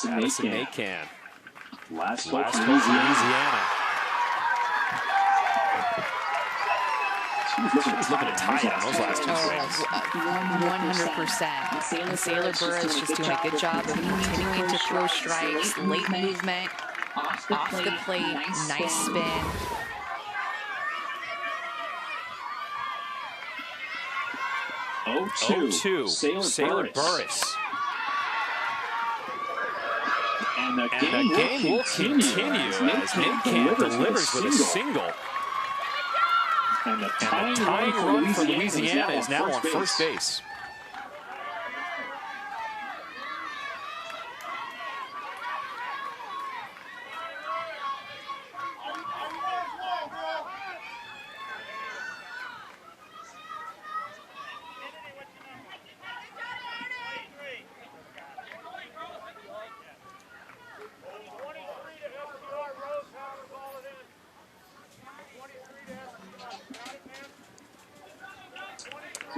[SPEAKER 1] Addison Macan. Last hope for Louisiana. She was looking to tie it on those last 2 swings.
[SPEAKER 3] 100%. And Sailor Burris just doing a good job of continuing to throw strikes, late movement. Off the plate, nice spin.
[SPEAKER 1] Oh, Sailor Burris. And the game will continue as Minkamp delivers with a single. And the tying run for Louisiana is now on first base.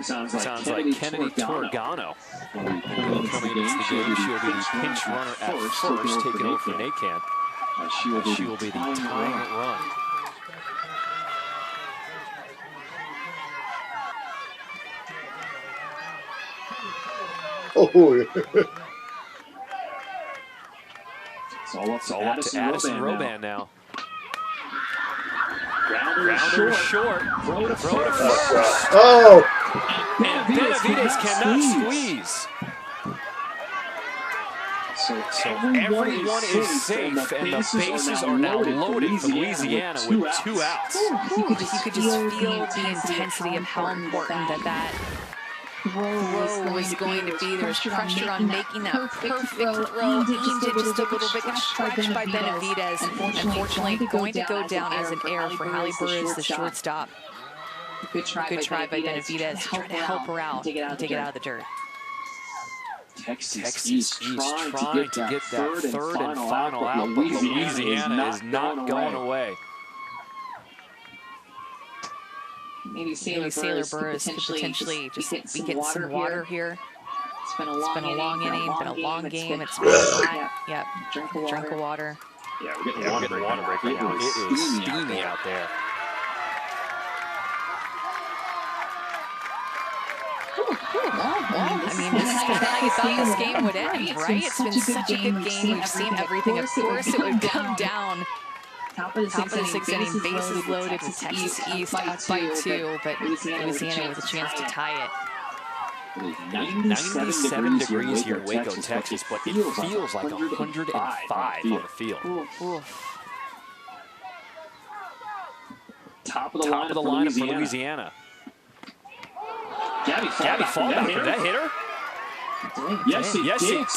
[SPEAKER 1] Sounds like Kennedy Torgano coming into the game. She'll be the pinch runner at first, taking over for Nakan. She will be the tying run.
[SPEAKER 9] Oh,
[SPEAKER 1] It's all up to Addison Roban now. Grounder short. Throw to first.
[SPEAKER 9] Oh!
[SPEAKER 1] And Benavides cannot squeeze. So everyone is safe, and the bases are now loaded for Louisiana with 2 outs.
[SPEAKER 3] You could just feel the intensity of how important that throw was going to be. There was pressure on making that perfect throw. Aimed it just a little bit, got stretched by Benavides. Unfortunately, going to go down as an error for Hallie Burris, the shortstop. Good try by Benavides to try to help her out and take it out of the dirt.
[SPEAKER 1] Texas East trying to get that third and final out, but Louisiana is not going away.
[SPEAKER 3] Maybe Sailor Burris could potentially just be getting some water here. It's been a long inning, been a long game. It's been hot. Yep. Drink of water.
[SPEAKER 1] Yeah, we're getting water break right now. It is steamy out there.
[SPEAKER 3] I mean, this is how you thought this game would end, right? It's been such a good game. We've seen everything. Of course, it would come down. Top of the sixth inning, bases loaded with Texas East up by 2, but Louisiana with a chance to tie it.
[SPEAKER 1] 97 degrees here in Waco, Texas, but it feels like 105 on the field. Top of the lineup for Louisiana. Gabby Fallback, that hit her? Yes, it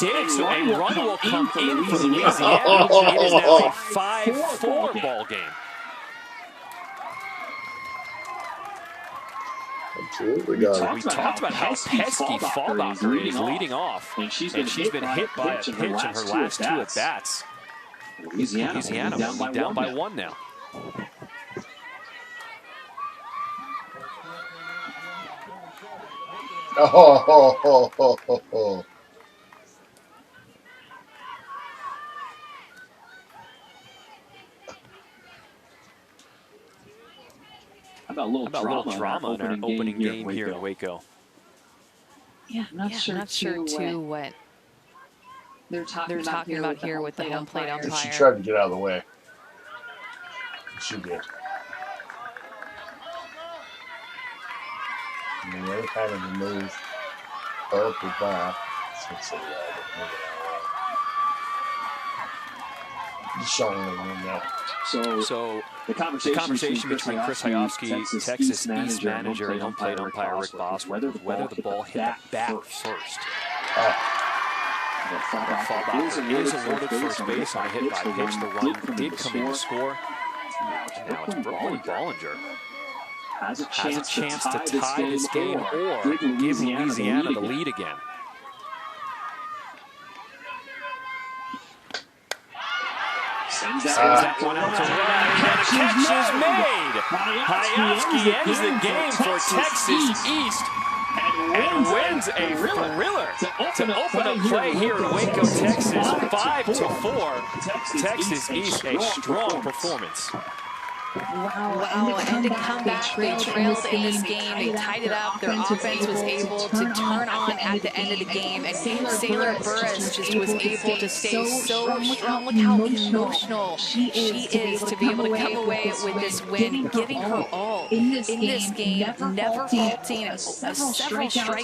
[SPEAKER 1] did. So a run will come in for Louisiana. It is now a 5-4 ball game.
[SPEAKER 9] Absolutely,
[SPEAKER 1] we talked about how pesky Fallbacker is leading off, and she's been hit by a pitch in her last 2 at-bats. Louisiana only down by 1 now.
[SPEAKER 9] Oh.
[SPEAKER 1] How about a little drama in our opening game here in Waco?
[SPEAKER 3] Yeah, I'm not sure too what they're talking about here with the home plate umpire.
[SPEAKER 9] She tried to get out of the way. She did. I mean, any kind of a move up or back, just showing them that.
[SPEAKER 1] So the conversation between Chris Hyofsky, Texas East manager, and home plate umpire Rick Boss, whether the ball hit the bat first. Fallbacker is awarded first base on a hit by pitch. The run did come in to score. Now it's Brooklyn Bollinger. Has a chance to tie this game or give Louisiana the lead again. Sends that one out to right, and the catch is made. Hyofsky ends the game for Texas East and wins a thriller to open up play here in Waco, Texas. 5-4. Texas East, a strong performance.
[SPEAKER 3] Wow,
[SPEAKER 7] and to come back, they trailed in this game. They tied it up. Their offense was able to turn on at the end of the game. And Sailor Burris just was able to stay so strong. Look how emotional she is to be able to come away with this win, giving her all in this game, never faulting. Several strikeouts